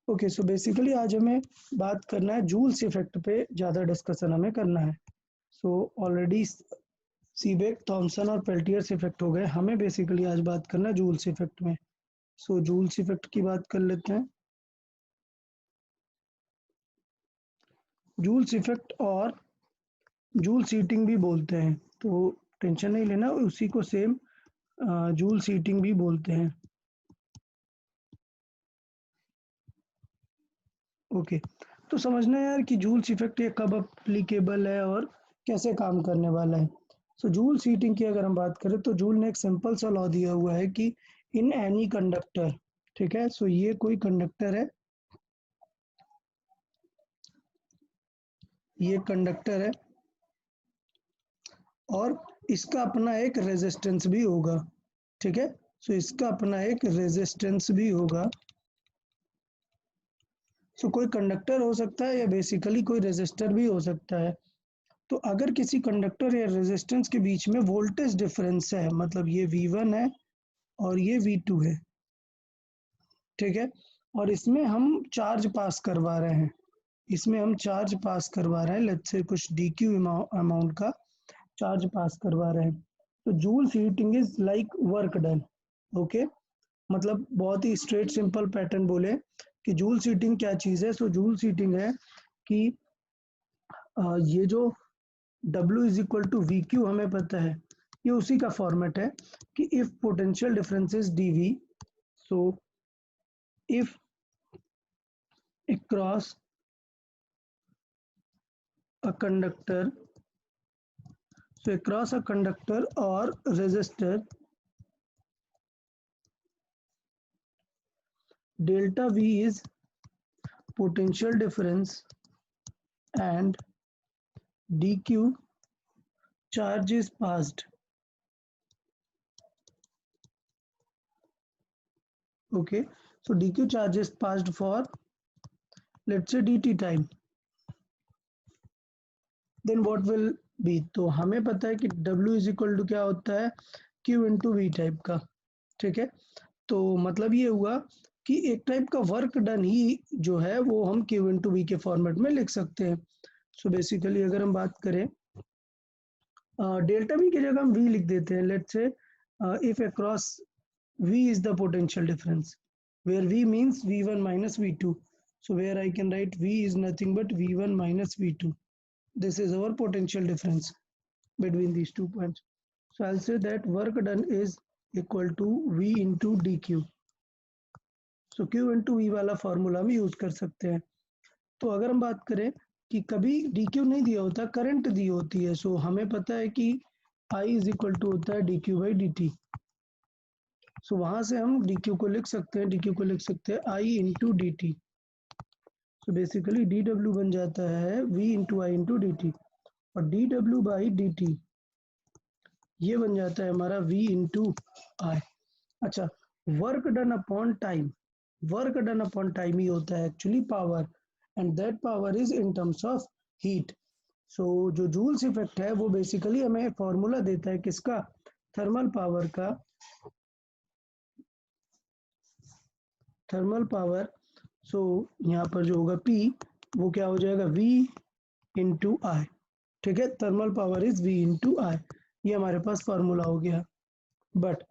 Okay, so basically आज हमें बात करना है जूल्स इफेक्ट पे, ज़्यादा डिस्कशन हमें करना है। सो ऑलरेडी सीबेक, थॉमसन और पेल्टियर्स इफेक्ट हो गए, हमें बेसिकली आज बात करना है जूल्स इफेक्ट में। सो जूल्स इफेक्ट की बात कर लेते हैं। जूल्स इफेक्ट और जूल्स हीटिंग भी बोलते हैं, तो टेंशन नहीं लेना, उसी को सेम जूल्स हीटिंग भी बोलते हैं। ओके, तो समझना है यार कि जूल्स इफेक्ट ये कब अप्लीकेबल है और कैसे काम करने वाला है। सो जूल्स हीटिंग की अगर हम बात करें तो जूल ने एक सिंपल सा लॉ दिया हुआ है कि इन एनी कंडक्टर, ठीक है। सो ये कोई कंडक्टर है, ये कंडक्टर है और इसका अपना एक रेजिस्टेंस भी होगा, ठीक है। सो इसका अपना एक रेजिस्टेंस भी होगा। सो कोई कंडक्टर हो सकता है या बेसिकली कोई रेजिस्टर भी हो सकता है। तो अगर किसी कंडक्टर या रेजिस्टेंस के बीच में वोल्टेज डिफरेंस है, मतलब ये V1 है और ये V2 है, ठीक है, और इसमें हम चार्ज पास करवा रहे हैं, इसमें हम चार्ज पास करवा रहे हैं, लेट्स से कुछ dq अमाउंट का चार्ज पास करवा रहे हैं। तो joules heating is like work done. Okay, मतलब बहुत ही स्ट्रेट सिंपल पैटर्न बोले कि जूल्स हीटिंग क्या चीज़ है। सो जूल्स हीटिंग है कि ये जो W is equal to V Q हमें पता है, ये उसी का फॉर्मेट है कि if potential difference is dV, so if across a conductor, so across a conductor or resistor, delta V is potential difference and dq charge is passed. Okay, so dq charge is passed for let's say dt time, then what will be, तो हमें पता है कि W is equal to क्या होता है, Q into we type का, ठीक है। तो मतलब ये हुआ कि एक टाइप का वर्क डन ही जो है वो हम Q इंटू वी के फॉर्मेट में लिख सकते हैं। सो बेसिकली अगर हम बात करें डेल्टा वी की जगह हम V लिख देते हैं, let's say if across V is the potential difference, where V means V1 minus V2. So where I can write V is nothing but V1 minus V2. This is our potential difference between these 2 points. So I'll say that work done is equal to V into dq. So Q into V वाला formula भी use कर सकते हैं। तो अगर हम बात करें कि कभी dq नहीं दिया होता, करंट दी होती है, सो हमें पता है कि I इज इक्वल टू होता है dq बाई dt। सो वहां से हम dq को लिख सकते हैं, dq को लिख सकते हैं I into D T. So basically dw बन जाता है V into I into D T, और dw बाई डी टी ये बन जाता है हमारा V इंटू आई। अच्छा, work done upon time, work done upon time ही होता है actually power, and that power is in terms of heat. So जो जूल्स इफेक्ट है वो बेसिकली हमें फॉर्मूला देता है किसका, थर्मल पावर का, थर्मल पावर। सो यहाँ पर जो होगा P वो क्या हो जाएगा V इंटू आई, ठीक है। Thermal power is V into I, ये हमारे पास फॉर्मूला हो गया। बट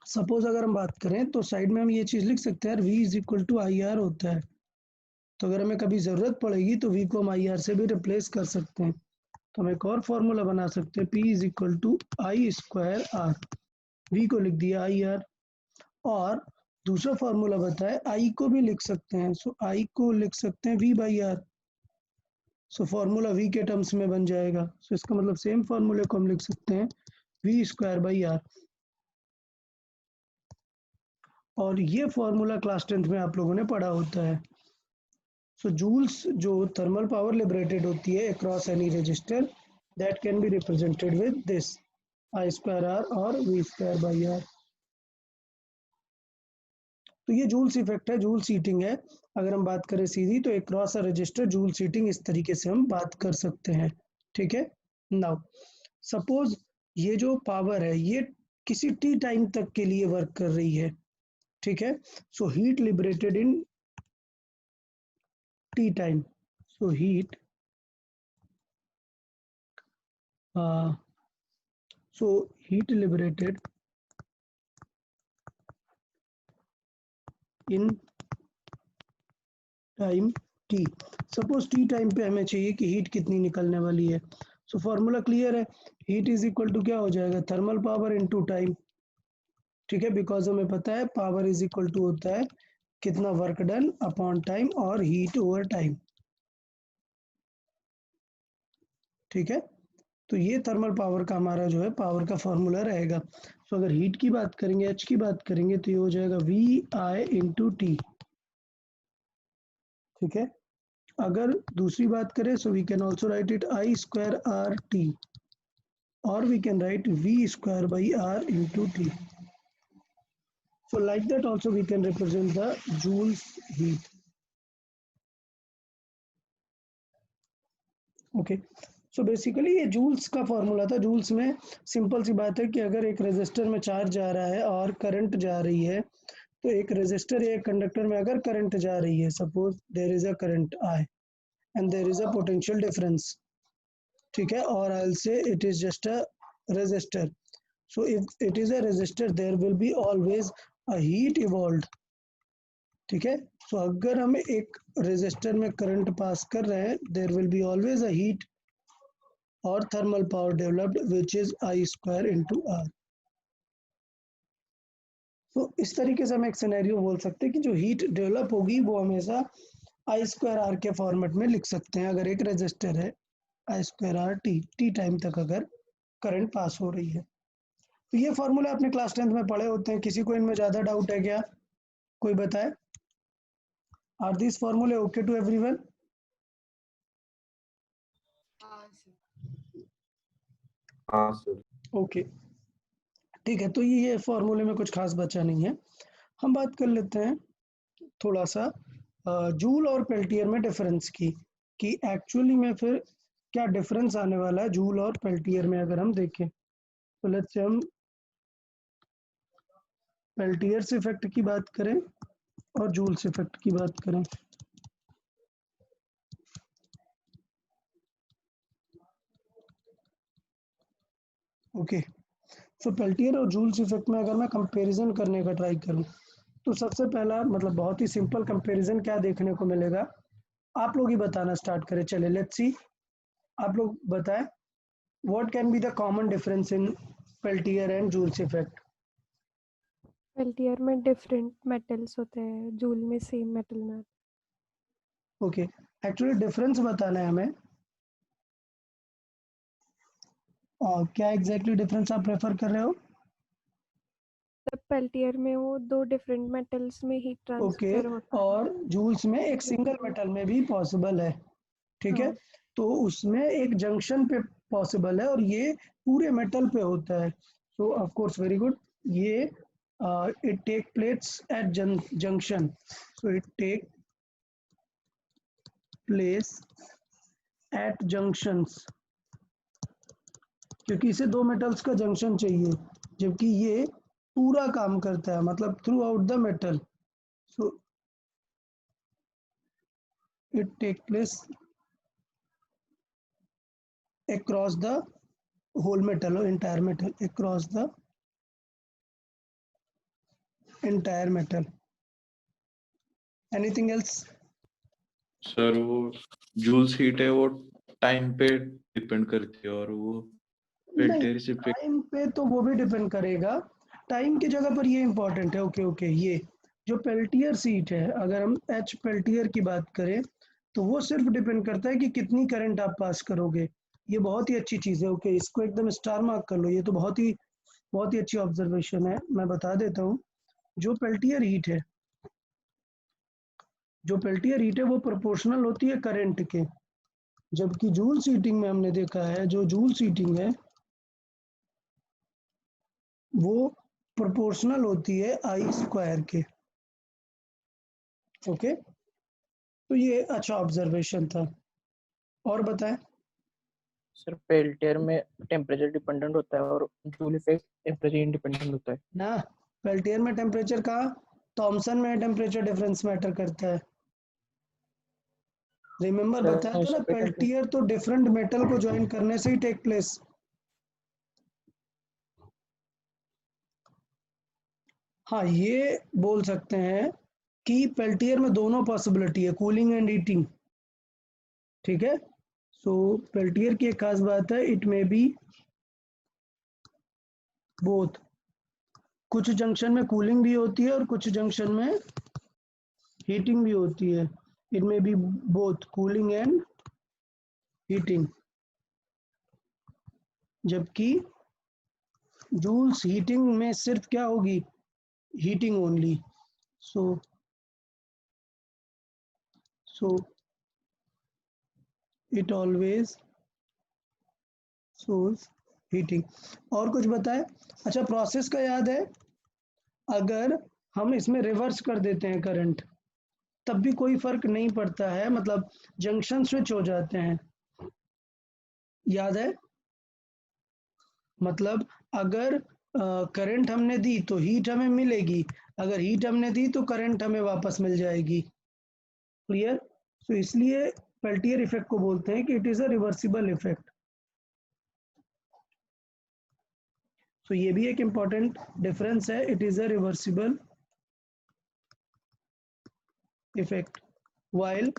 सपोज अगर हम बात करें तो साइड में हम ये चीज़ लिख सकते हैं, V is equal to I R होता है। तो अगर हमें कभी ज़रूरत पड़ेगी तो V को हम आई आर से भी रिप्लेस कर सकते हैं। तो हम एक और फॉर्मूला बना सकते हैं, P is equal to I square R, V को लिख दिया आई आर, और दूसरा फॉर्मूला बताए I को भी लिख सकते हैं। सो I को लिख सकते हैं V by R. So formula V के टर्म्स में बन जाएगा। सो इसका मतलब सेम फॉर्मूले को हम लिख सकते हैं V स्क्वायर बाई आर, और ये फॉर्मूला क्लास 10th में आप लोगों ने पढ़ा होता है। सो जूल्स जो थर्मल पावर लिबरेटेड होती है across any resistor, that can be represented with this I square R और V स्क्वायर बाई आर। तो ये जूल्स इफेक्ट है, जूल्स हीटिंग है। अगर हम बात करें सीधी तो across a resistor joules heating इस तरीके से हम बात कर सकते हैं, ठीक है। नाउ सपोज ये जो पावर है ये किसी टी टाइम तक के लिए वर्क कर रही है, ठीक है। So heat liberated in T time. So heat, so heat liberated in time t. Suppose t time पे हमें चाहिए कि हीट कितनी निकलने वाली है. सो फॉर्मूला क्लियर है. हीट इज इक्वल टू क्या हो जाएगा, थर्मल पावर इनटू टाइम. ठीक है, बिकॉज हमें पता है पावर इज इक्वल टू होता है कितना वर्क डन अपॉन टाइम और हीट ओवर टाइम. ठीक है, तो ये थर्मल पावर का हमारा जो है पावर का फॉर्मूला रहेगा. सो अगर हीट की बात करेंगे, एच की बात करेंगे, तो ये हो जाएगा वी आई इंटू टी. ठीक है, अगर दूसरी बात करें, so we can also write it I square R T, और we can write v square by r into t. So like that also we can represent the joules heat. Okay, so basically ये joules का formula था. joules में simple सी बात है कि अगर एक रेजिस्टर में चार्ज जा रहा है और करंट जा रही है, तो एक रेजिस्टर या एक कंडक्टर में अगर करंट जा रही है, suppose there is a current I and there is a potential difference. ठीक है, और I will say it is just a resistor. So if it is a resistor, there will be always a heat evolved. ठीक है, so अगर हम एक resistor में current pass कर रहे हैं, there will be always a heat और thermal power developed which is I square into R. तो इस तरीके से हम एक सिनेरियो बोल सकते हैं कि जो हीट डेवलप होगी वो हमेशा आई स्क्वायर आर के फॉर्मेट में लिख सकते हैं. अगर एक रेजिस्टर है, आई स्क्वायर आर टी टाइम तक अगर करंट पास हो रही है. तो ये फॉर्मूला आपने क्लास 10th में पढ़े होते हैं. किसी को इनमें ज़्यादा डाउट है क्या, कोई बताए? Are these formulae okay to everyone? हाँ सर. Okay, ठीक है, तो ये फॉर्मूले में कुछ खास बचा नहीं है. हम बात कर लेते हैं थोड़ा सा जूल और पेल्टियर में डिफरेंस की, कि एक्चुअली में फिर क्या डिफरेंस आने वाला है जूल और पेल्टियर में. अगर हम देखें तो लेट्स से हम पेल्टियर्स इफेक्ट की बात करें और जूल्स इफेक्ट की बात करें. ओके, सो पेल्टियर और जूल्स इफेक्ट में अगर मैं कंपैरिजन करने का ट्राई करूं, तो सबसे पहला मतलब बहुत ही सिंपल कंपैरिजन क्या देखने को मिलेगा, आप लोग ही बताना स्टार्ट करें. चले लेट्स सी, आप लोग बताएं what can be the common difference in Peltier and joules effect. Peltier में डिफरेंट मेटल्स होते हैं, जूल में सेम मेटल में. ओके, एक्चुअली डिफरेंस बताना है हमें. और क्या एग्जैक्टली डिफरेंस आप रेफर कर रहे हो? तब पेल्टियर में वो दो डिफरेंट मेटल्स में हीट ओके, ट्रांसफर होता है. और जूल्स में एक सिंगल मेटल में भी पॉसिबल है. ठीक है, हाँ. तो उसमें एक जंक्शन पे पॉसिबल है और ये पूरे मेटल पे होता है. So of course very good. ये it take place at junction. So it take place at junctions, क्योंकि इसे दो मेटल्स का जंक्शन चाहिए, जबकि ये पूरा काम करता है मतलब throughout the metal. So it take place across the whole metal or entire metal, across the entire metal. Anything else? Sir वो जूल्स हीट है वो टाइम पे डिपेंड करती है और वो नहीं, पेल्टियर से पे. टाइम पे तो वो भी डिपेंड करेगा. टाइम की जगह पर ये इंपॉर्टेंट है. ओके ओके, ये जो पेल्टियर सीट है, अगर हम एच पेल्टियर की बात करें, तो वो सिर्फ डिपेंड करता है कि कितनी करंट आप पास करोगे. ये बहुत ही अच्छी चीज़ है. ओके, इसको एकदम स्टार मार्क कर लो. ये तो बहुत ही अच्छी ऑब्जर्वेशन है. मैं बता देता हूँ, जो पेल्टियर हीट है, वो प्रोपोर्शनल होती है करंट के, जबकि जूल हीटिंग में हमने देखा है जो जूल हीटिंग है वो प्रोपोर्शनल होती है आई स्क्वायर के. ओके, तो ये अच्छा ऑब्जर्वेशन था. और बताएं. सर पेल्टियर में टेम्परेचर डिपेंडेंट होता है और जूल इफेक्ट टेम्परेचर इंडिपेंडेंट होता है ना, पेल्टियर में टेम्परेचर का, थॉमसन में टेम्परेचर डिफरेंस मैटर करता है. रिमेम्बर बताया था ना, पेल्टियर तो डिफरेंट मेटल को ज्वाइन करने से ही टेक प्लेस। हाँ, ये बोल सकते हैं कि पेल्टियर में दोनों पॉसिबिलिटी है, कूलिंग एंड हीटिंग। ठीक है, सो पेल्टियर की एक खास बात है, इट मे बी बोथ। कुछ जंक्शन में कूलिंग भी होती है और कुछ जंक्शन में हीटिंग भी होती है। It may be both cooling and heating, जबकि जूल्स हीटिंग में सिर्फ क्या होगी, heating only. So it always source heating. और कुछ बताए? अच्छा, प्रोसेस का याद है, अगर हम इसमें रिवर्स कर देते हैं करंट तब भी कोई फर्क नहीं पड़ता है, मतलब जंक्शन स्विच हो जाते हैं, याद है? मतलब अगर करंट हमने दी तो हीट हमें मिलेगी, अगर हीट हमने दी तो करंट हमें वापस मिल जाएगी। क्लियर? तो इसलिए पेल्टियर इफेक्ट को बोलते हैं कि it is a reversible effect. तो ये भी एक इंपॉर्टेंट डिफरेंस है, it is a reversible effect, while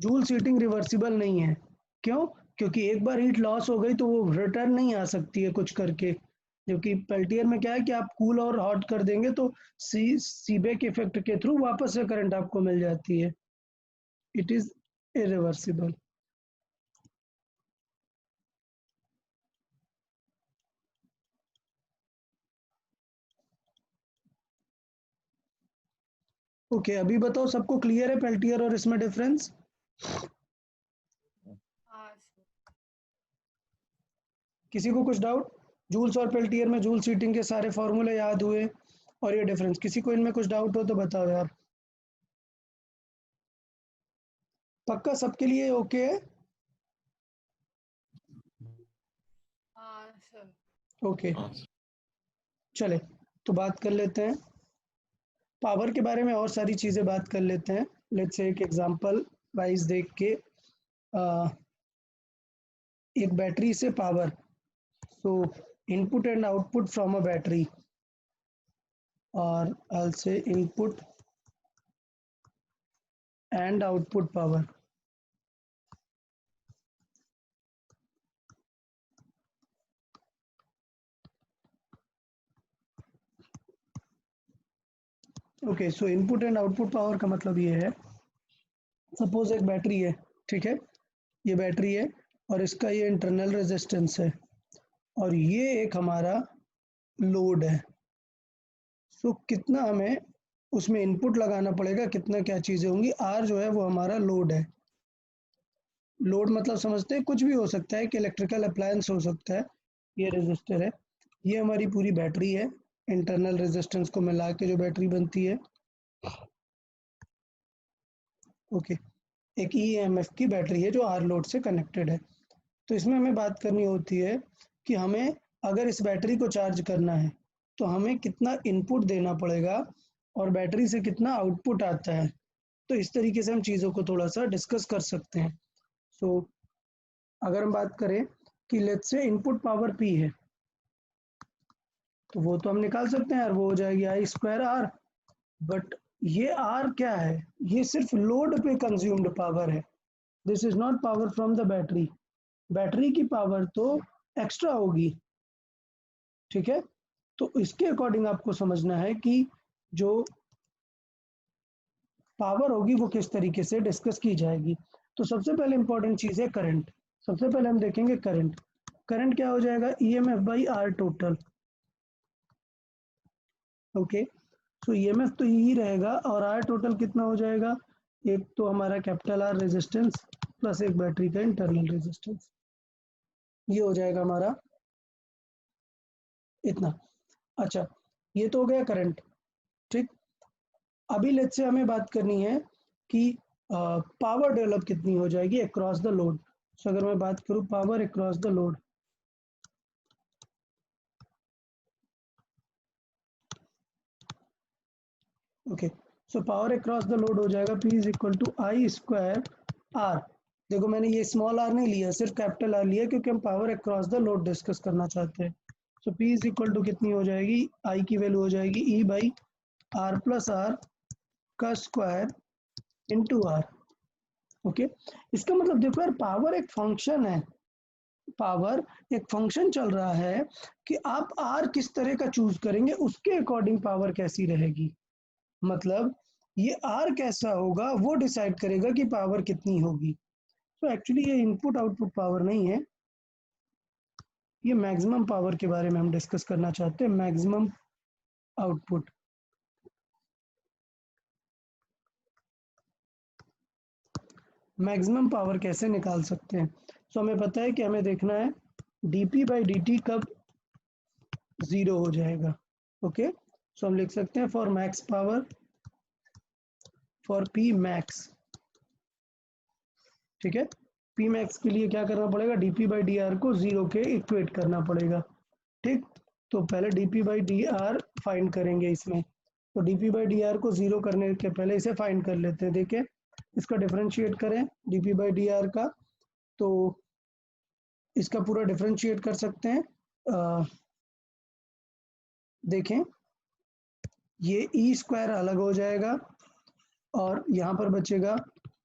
joules heating reversible नहीं है। क्यों? क्योंकि एक बार हीट लॉस हो गई तो वो रिटर्न नहीं आ सकती है कुछ करके, जबकि पेल्टियर में क्या है कि आप कूल और हॉट कर देंगे तो सीबेक इफेक्ट के थ्रू वापस से करंट आपको मिल जाती है। It is irreversible. ओके, अभी बताओ सबको क्लियर है पेल्टियर और इसमें डिफरेंस? किसी को कुछ डाउट? जूल्स और पेल्टियर में जूल्स हीटिंग के सारे फॉर्मूले याद हुए और ये डिफरेंस, किसी को इनमें कुछ डाउट हो तो बताओ यार। पक्का सबके लिए ओके है? ओके, हाँ चले तो बात कर लेते हैं पावर के बारे में, और सारी चीज़ें बात कर लेते हैं। लेट्स से एक एग्जांपल वाइज देख के, एक बैटरी से power, so input and output from a battery, और I'll say input and output power. Okay, so input and output power का मतलब ये है, सपोज एक बैटरी है, ठीक है, ये बैटरी है और इसका ये इंटरनल रेजिस्टेंस है और ये एक हमारा लोड है। सो कितना हमें उसमें इनपुट लगाना पड़ेगा, कितना क्या चीज़ें होंगी, आर जो है वो हमारा लोड है। लोड मतलब समझते हैं, कुछ भी हो सकता है कि इलेक्ट्रिकल अप्लायंस हो सकता है। ये रेजिस्टर है, ये हमारी पूरी बैटरी है, इंटरनल रेजिस्टेंस को मिला के जो बैटरी बनती है। ओके, एक ईएमएफ की बैटरी है जो आर लोड से कनेक्टेड है। तो इसमें हमें बात करनी होती है कि हमें अगर इस बैटरी को चार्ज करना है तो हमें कितना इनपुट देना पड़ेगा और बैटरी से कितना आउटपुट आता है। तो इस तरीके से हम चीज़ों को थोड़ा सा डिस्कस कर सकते हैं। सो अगर हम बात करें कि let's say input power P है, तो वो तो हम निकाल सकते हैं यार, वो हो जाएगी आई स्क्वायर आर। बट ये आर क्या है, ये सिर्फ लोड पे कंज्यूम्ड पावर है, this is not power from the battery. Battery की पावर तो एक्स्ट्रा होगी, ठीक है। तो इसके अकॉर्डिंग आपको समझना है कि जो पावर होगी वो किस तरीके से डिस्कस की जाएगी। तो सबसे पहले इंपॉर्टेंट चीज़ है करंट। सबसे पहले हम देखेंगे करंट। करंट क्या हो जाएगा, EMF by R total. Okay, तो ईएमएफ तो यही रहेगा और आर टोटल कितना हो जाएगा, एक तो हमारा कैपिटल आर रेजिस्टेंस प्लस एक बैटरी का इंटरनल रेजिस्टेंस, ये हो जाएगा हमारा इतना। अच्छा, ये तो हो गया करंट, ठीक। अभी लेट्स से हमें बात करनी है कि पावर डेवलप कितनी हो जाएगी अक्रॉस द लोड। सो अगर मैं बात करूं power across the load, okay, so power across the load हो जाएगा P is equal to I square R. देखो मैंने ये स्मॉल आर नहीं लिया, सिर्फ कैपिटल आर लिया क्योंकि हम power across the load discuss करना चाहते हैं। So P is equal to कितनी हो जाएगी, आई की वैल्यू हो जाएगी E by R plus R का स्क्वायर इंटू आर। ओके, इसका मतलब देखो यार, पावर एक फंक्शन है, पावर एक फंक्शन चल रहा है कि आप आर किस तरह का चूज करेंगे उसके अकॉर्डिंग पावर कैसी रहेगी। मतलब ये आर कैसा होगा वो डिसाइड करेगा कि पावर कितनी होगी। तो एक्चुअली ये इनपुट आउटपुट पावर नहीं है, ये मैक्सिमम पावर के बारे में हम डिस्कस करना चाहते हैं, मैक्सिमम आउटपुट। मैक्सिमम पावर कैसे निकाल सकते हैं? सो हमें पता है कि हमें देखना है dp बाई dt कब जीरो हो जाएगा। ओके, सो हम लिख सकते हैं for max power, for p max. ठीक है, p मैक्स के लिए क्या करना पड़ेगा, dp बाई dr को जीरो के इक्वेट करना पड़ेगा। ठीक, तो पहले dp बाई dr फाइंड करेंगे इसमें। तो dp बाई dr को जीरो करने के पहले इसे फाइंड कर लेते हैं। देखिए इसका डिफरेंशिएट करें dp बाई dr का, तो इसका पूरा डिफरेंशिएट कर सकते हैं। देखें ये ई स्क्वायर अलग हो जाएगा और यहाँ पर बचेगा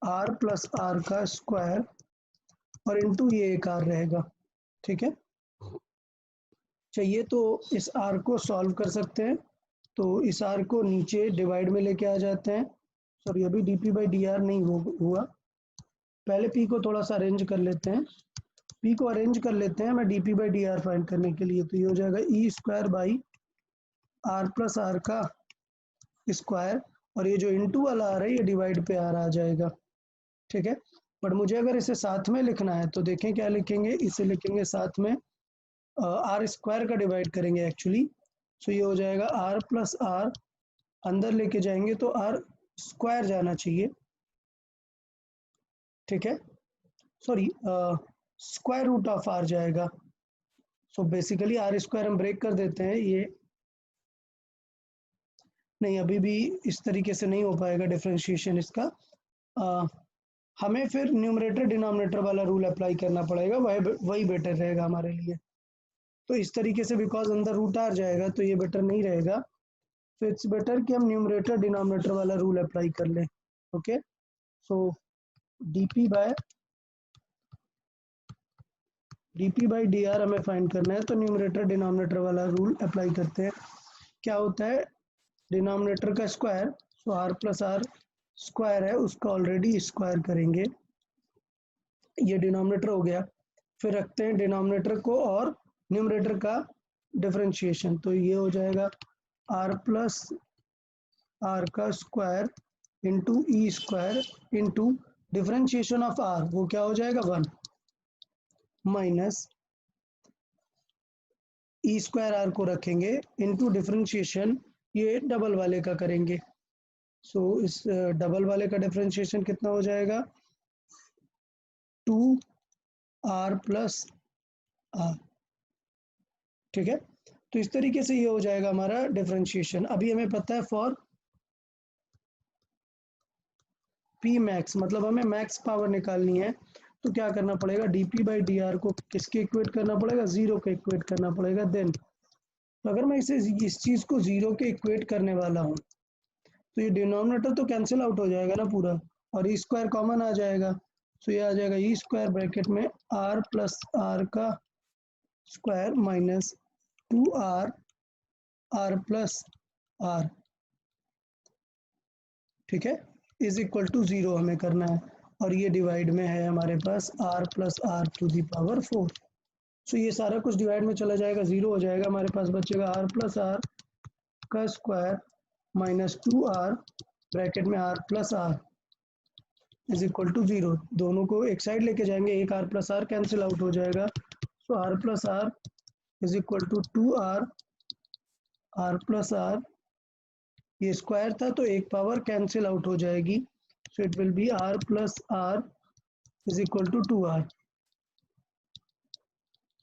आर प्लस आर का स्क्वायर और इनटू ये एक आर रहेगा। ठीक है, चाहिए तो इस आर को सॉल्व कर सकते हैं, तो इस आर को नीचे डिवाइड में लेके आ जाते हैं। सॉरी अभी D P by D are नहीं हुआ, पहले पी को थोड़ा सा अरेंज कर लेते हैं, पी को अरेंज कर लेते हैं मैं D P by D R find करने के लिए। तो ये हो जाएगा E square by R plus R का स्क्वायर और ये जो इंटू वाला आ रहा है ये डिवाइड पे आर आ जाएगा। ठीक है, बट मुझे अगर इसे साथ में लिखना है तो देखें क्या लिखेंगे, इसे लिखेंगे साथ में आर स्क्वायर का डिवाइड करेंगे एक्चुअली। सो ये हो जाएगा आर प्लस आर, अंदर लेके जाएंगे तो आर स्क्वायर जाना चाहिए। ठीक है, sorry square root of R जाएगा। सो बेसिकली आर स्क्वायर हम ब्रेक कर देते हैं, ये नहीं अभी भी इस तरीके से नहीं हो पाएगा डिफरेंशिएशन इसका। हमें फिर न्यूमरेटर डिनोमिनेटर वाला रूल अप्लाई करना पड़ेगा, वही बेटर रहेगा हमारे लिए। तो इस तरीके से बिकॉज अंदर रूट आर जाएगा तो ये बेटर नहीं रहेगा, तो इट्स बेटर कि हम न्यूमरेटर डिनोमिनेटर वाला रूल अप्लाई कर लें। Okay, so dp by dr हमें फाइंड करना है, तो न्यूमरेटर डिनोमिनेटर वाला रूल अप्लाई करते हैं। क्या होता है, डिनोमिनेटर का square, so R plus R square है उसका ऑलरेडी स्क्वायर करेंगे, ये डिनोमिनेटर हो गया। फिर रखते हैं डिनोमिनेटर को और न्यूमरेटर का डिफरेंशिएशन, तो ये हो जाएगा आर प्लस आर का square into E square into differentiation of R, वो क्या हो जाएगा 1 माइनस ई स्क्वायर आर को रखेंगे इंटू डिफरेंशिएशन ये डबल वाले का करेंगे। सो इस डबल वाले का डिफरेंशिएशन कितना हो जाएगा 2 आर प्लस आर। ठीक है, तो इस तरीके से ये हो जाएगा हमारा डिफरेंशिएशन। अभी हमें पता है फॉर पी मैक्स, मतलब हमें मैक्स पावर निकालनी है, तो क्या करना पड़ेगा, dp बाई dr को किसके इक्वेट करना पड़ेगा, जीरो के इक्वेट करना पड़ेगा। देन तो अगर मैं इस चीज को जीरो के इक्वेट करने वाला हूँ तो ये डिनोमिनेटर तो कैंसिल आउट हो जाएगा ना पूरा, और ई स्क्वायर कॉमन आ जाएगा। तो ये आ जाएगा ई स्क्वायर ब्रैकेट में आर प्लस आर का square minus 2 R plus R. ठीक है, इज इक्वल टू जीरो हमें करना है, और ये डिवाइड में है हमारे पास R plus R to the power 4। So ये सारा कुछ डिवाइड में चला जाएगा, जीरो हो जाएगा, हमारे पास बचेगा आर प्लस आर का स्क्वायर माइनस 2 आर ब्रैकेट में R plus R is equal to zero. दोनों को एक साइड लेके जाएंगे, एक R plus R cancel out हो जाएगा। So R plus R is equal to 2 R plus R, ये स्क्वायर था तो एक पावर कैंसिल आउट हो जाएगी, so it will be R plus R is equal to 2 R.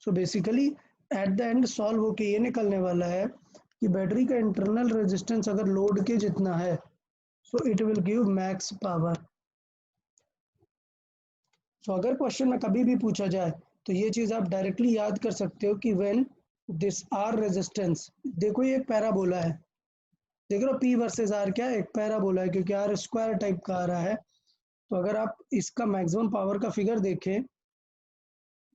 So basically at the end solve होके ये निकलने वाला है कि बैटरी का इंटरनल रेजिस्टेंस अगर लोड के जितना है, so it will give max power. So अगर क्वेश्चन में कभी भी पूछा जाए तो ये चीज आप डायरेक्टली याद कर सकते हो कि व्हेन दिस आर रेजिस्टेंस, देखो ये एक पैराबोला है, देख रहे हो P वर्सेस R क्या है, एक पैराबोला है क्योंकि R स्क्वायर टाइप का आ रहा है। तो अगर आप इसका मैक्सिमम पावर का फिगर देखें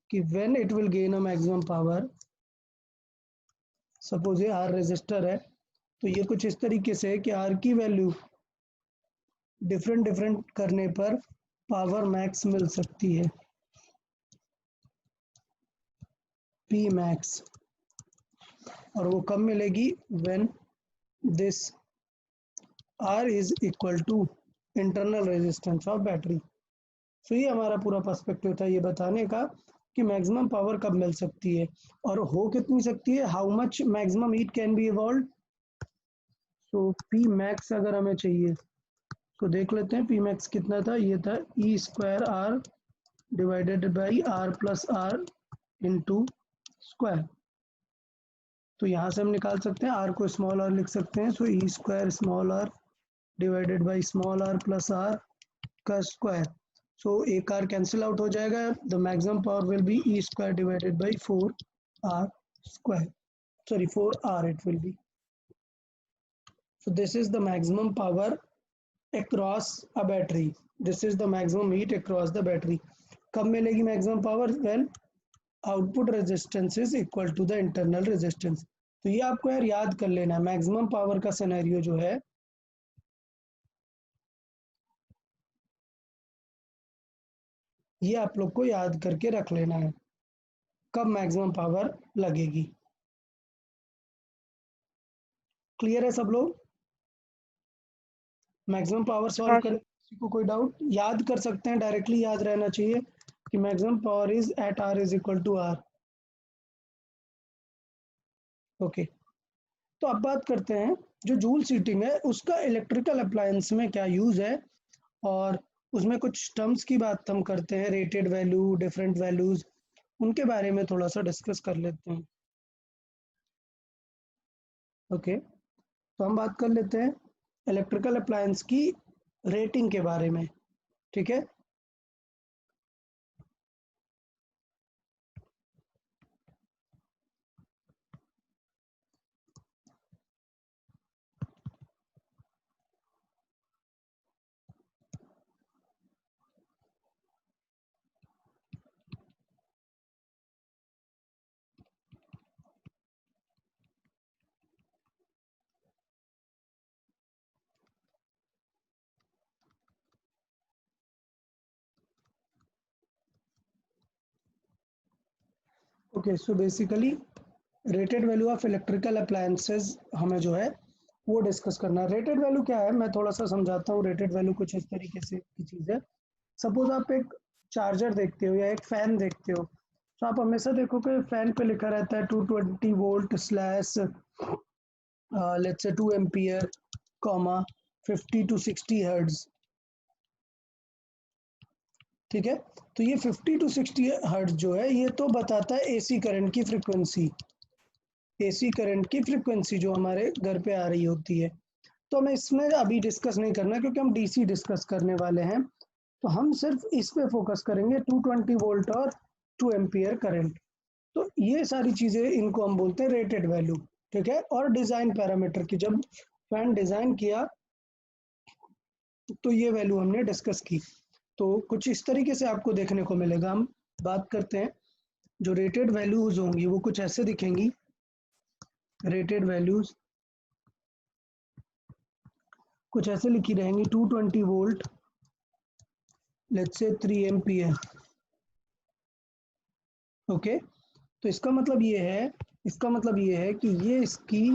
कि when it will gain a maximum power, suppose ये R रेजिस्टर है, तो ये कुछ इस तरीके से है कि R की वैल्यू डिफरेंट करने पर पावर मैक्स मिल सकती है, P मैक्स, और वो कब मिलेगी, when this R is equal to internal resistance of battery. So ये हमारा पूरा पर्सपेक्टिव था ये बताने का कि मैक्सिमम पावर कब मिल सकती है और हो कितनी सकती है, how much maximum heat can be evolve. So P max अगर हमें चाहिए तो देख लेते हैं P मैक्स कितना था, ये था E square R divided by R plus R into square. तो यहाँ से हम निकाल सकते हैं R को स्मॉल r लिख सकते हैं, सो E square small r divided by small r plus r का स्क्वायर। सो एक r कैंसिल आउट हो जाएगा, the maximum power will be E square divided by 4r square, sorry 4r it will be. So this is the maximum power across a battery, this is the maximum heat across the battery. कब मिलेगी maximum power, when output resistance is equal to the internal resistance. तो ये आपको यार याद कर लेना है, मैक्सिमम पावर का सिनेरियो जो है ये आप लोग को याद करके रख लेना है, कब मैक्सिमम पावर लगेगी। क्लियर है सब लोग, मैक्सिमम पावर सॉल्व हाँ करने किसी को कोई डाउट, याद कर सकते हैं, डायरेक्टली याद रहना चाहिए कि maximum power is at R is equal to R। Okay, तो अब बात करते हैं जो जूल हीटिंग है उसका इलेक्ट्रिकल अप्लायंस में क्या यूज है, और उसमें कुछ टर्म्स की बात हम करते हैं, रेटेड वैल्यू, डिफरेंट वैल्यूज, उनके बारे में थोड़ा सा डिस्कस कर लेते हैं। ओके, तो हम बात कर लेते हैं इलेक्ट्रिकल अप्लायंस की रेटिंग के बारे में, ठीक है। Okay, so basically rated value of electrical appliances हमें जो है वो डिस्कस करना है। रेटेड वैल्यू क्या है, मैं थोड़ा सा समझाता हूँ। रेटेड वैल्यू कुछ इस तरीके से की चीज़ है, सपोज आप एक चार्जर देखते हो या एक फैन देखते हो, तो आप हमेशा देखो कि फैन पे लिखा रहता है 220 volt slash let's say 2 ampere comma 50 to 60 hertz, ठीक है। तो ये 50 to 60 हर्ट्ज जो है ये तो बताता है एसी करंट की फ्रिक्वेंसी, एसी करंट की फ्रिक्वेंसी जो हमारे घर पे आ रही होती है। तो हमें इसमें अभी डिस्कस नहीं करना क्योंकि हम डीसी डिस्कस करने वाले हैं, तो हम सिर्फ इस पे फोकस करेंगे 220 वोल्ट और 2 एम्पियर करंट। तो ये सारी चीज़ें इनको हम बोलते हैं रेटेड वैल्यू, ठीक है। और डिज़ाइन पैरामीटर की, जब फैन डिज़ाइन किया तो ये वैल्यू हमने डिस्कस की। तो कुछ इस तरीके से आपको देखने को मिलेगा। हम बात करते हैं जो रेटेड वैल्यूज होंगी वो कुछ ऐसे दिखेंगी। रेटेड वैल्यूज कुछ ऐसे लिखी रहेंगी, 220 volt let's say 3 ampere. Okay, तो इसका मतलब ये है कि ये इसकी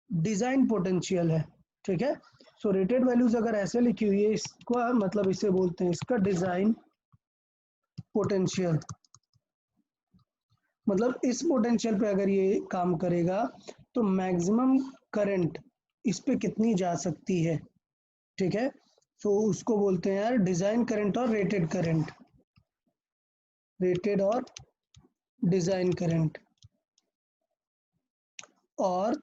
डिज़ाइन पोटेंशियल है, ठीक है। सो रेटेड वैल्यूज अगर ऐसे लिखी हुई है, इसका मतलब इसे बोलते हैं इसका डिज़ाइन पोटेंशियल। मतलब इस पोटेंशियल पे अगर ये काम करेगा तो मैक्सिमम करंट इस पे कितनी जा सकती है, ठीक है। सो उसको बोलते हैं यार डिज़ाइन करंट और रेटेड करंट, रेटेड और डिज़ाइन करंट। और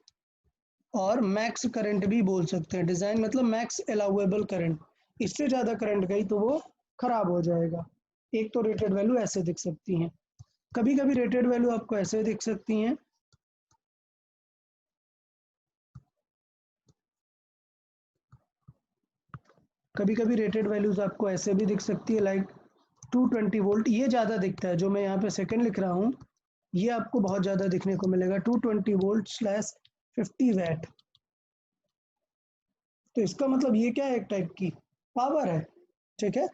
और मैक्स करंट भी बोल सकते हैं। डिजाइन मतलब मैक्स अलाउएबल करंट, इससे ज्यादा करंट गई तो वो खराब हो जाएगा। एक तो रेटेड वैल्यू ऐसे दिख सकती हैं, कभी कभी रेटेड वैल्यू आपको ऐसे दिख सकती हैं, कभी कभी रेटेड वैल्यूज आपको ऐसे भी दिख सकती है, लाइक 220 वोल्ट। ये ज़्यादा दिखता है, जो मैं यहाँ पे सेकंड लिख रहा हूँ, ये आपको बहुत ज़्यादा दिखने को मिलेगा, 220 वोल्ट स्लैश 50 वैट। तो इसका मतलब ये क्या है, एक टाइप की पावर है, ठीक है।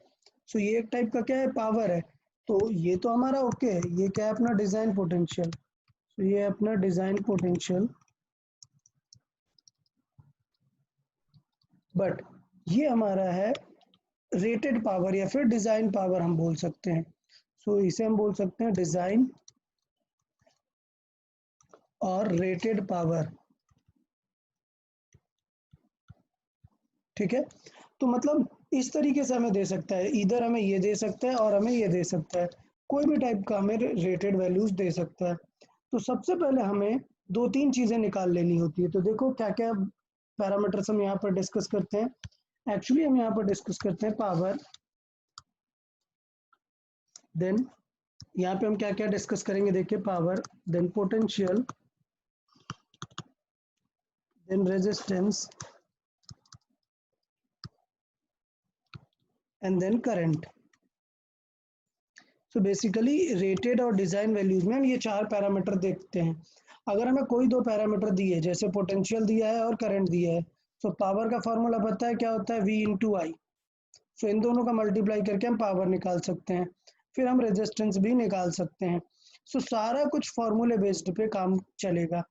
सो ये एक टाइप का क्या है, पावर है। तो ये तो हमारा ओके है। ये क्या है, अपना डिज़ाइन पोटेंशियल। तो ये अपना डिज़ाइन पोटेंशियल, बट ये हमारा है रेटेड पावर या फिर डिज़ाइन पावर हम बोल सकते हैं। सो इसे हम बोल सकते हैं डिज़ाइन और रेटेड पावर, ठीक है। तो मतलब इस तरीके से हमें दे सकता है, इधर हमें ये दे सकता है और हमें ये दे सकता है, कोई भी टाइप का हमें रेटेड वैल्यूज दे सकता है। तो सबसे पहले हमें दो तीन चीजें निकाल लेनी होती है। तो देखो क्या क्या पैरामीटर्स हम यहाँ पर डिस्कस करते हैं। एक्चुअली हम यहाँ पर डिस्कस करते हैं पावर, देन यहाँ पे हम क्या क्या डिस्कस करेंगे, देखिए power, then potential, then resistance and then current. So basically rated और डिजाइन वैल्यूज में हम ये चार पैरामीटर देखते हैं। अगर हमें कोई दो पैरामीटर दिए, जैसे पोटेंशियल दिया है और करंट दिया है, तो पावर का फॉर्मूला पता है क्या होता है, V इंटू आई। सो इन दोनों का मल्टीप्लाई करके हम पावर निकाल सकते हैं, फिर हम रेजिस्टेंस भी निकाल सकते हैं। सो सारा कुछ फॉर्मूले बेस्ड पे काम चलेगा।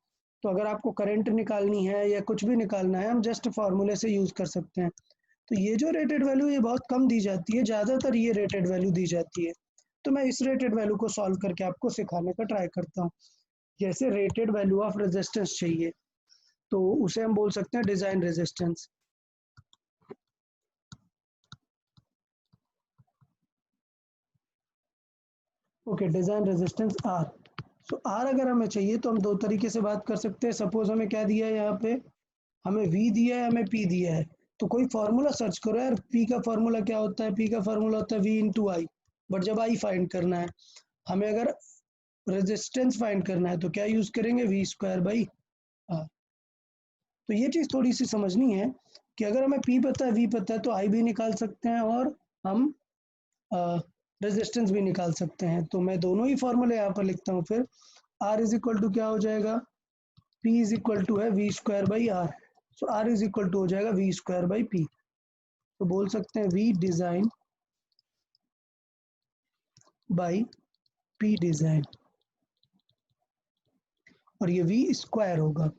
तो अगर आपको करंट निकालनी है या कुछ भी निकालना है, हम जस्ट फॉर्मूले से यूज कर सकते हैं। तो ये जो रेटेड वैल्यू, ये बहुत कम दी जाती है, ज़्यादातर ये रेटेड वैल्यू दी जाती है। तो मैं इस रेटेड वैल्यू को सॉल्व करके आपको सिखाने का ट्राई करता हूँ। जैसे रेटेड वैल्यू ऑफ रेजिस्टेंस चाहिए, तो उसे हम बोल सकते हैं design resistance. Okay, design resistance R. So R अगर हमें चाहिए तो हम दो तरीके से बात कर सकते हैं। सपोज हमें क्या दिया है, यहाँ पे हमें V दिया है, हमें P दिया है। तो कोई फॉर्मूला सर्च करो यार, P का फॉर्मूला क्या होता है, P का फॉर्मूला होता है V इंटू आई। बट जब आई फाइंड करना है हमें, अगर रेजिस्टेंस फाइंड करना है, तो क्या यूज करेंगे, V स्क्वायर बाई आर। तो ये चीज थोड़ी सी समझनी है कि अगर हमें P पता है, V पता है, तो आई भी निकाल सकते हैं और हम रेजिस्टेंस भी निकाल सकते हैं। तो मैं दोनों ही फॉर्मूले यहाँ पर लिखता हूँ। फिर R इज इक्वल टू क्या हो जाएगा, P इज इक्वल टू है V square by R. So R is equal to हो जाएगा V स्क्वायर बाई P। तो बोल सकते हैं V design by P design, और ये V स्क्वायर होगा।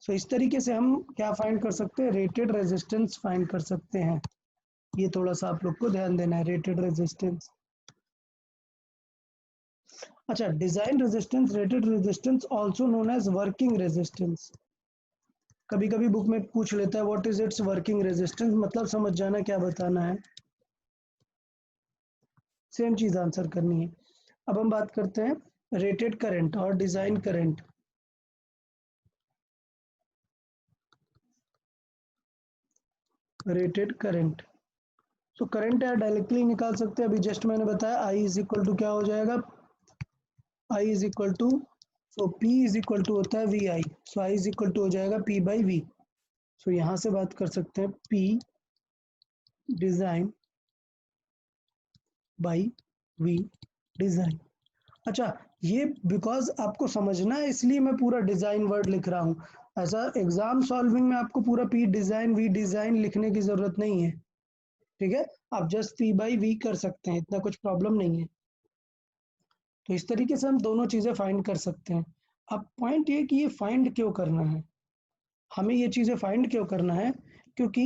सो इस तरीके से हम क्या फाइंड कर सकते हैं, रेटेड रेजिस्टेंस फाइंड कर सकते हैं। ये थोड़ा सा आप लोग को ध्यान देना है, रेटेड रेजिस्टेंस। अच्छा, design resistance, rated resistance also known as working resistance. कभी कभी बुक में पूछ लेता है what is its working resistance, मतलब समझ जाना क्या बताना है, सेम चीज आंसर करनी है। अब हम बात करते हैं रेटेड करंट और design current. Rated current, so current यार डायरेक्टली निकाल सकते हैं। अभी जस्ट मैंने बताया I इज इक्वल टू क्या हो जाएगा, I is equal to, so P is equal to होता है VI। So I is equal to हो जाएगा P बाई V। सो यहाँ से बात कर सकते हैं P design by V design. अच्छा, ये बिकॉज आपको समझना है इसलिए मैं पूरा डिजाइन वर्ड लिख रहा हूँ। ऐसा एग्जाम सॉल्विंग में आपको पूरा P डिजाइन V डिजाइन लिखने की जरूरत नहीं है, ठीक है। आप जस्ट P बाई V कर सकते हैं, इतना कुछ प्रॉब्लम नहीं है। तो इस तरीके से हम दोनों चीजें फाइंड कर सकते हैं। अब पॉइंट ये कि ये फाइंड क्यों करना है, हमें ये चीजें फाइंड क्यों करना है, क्योंकि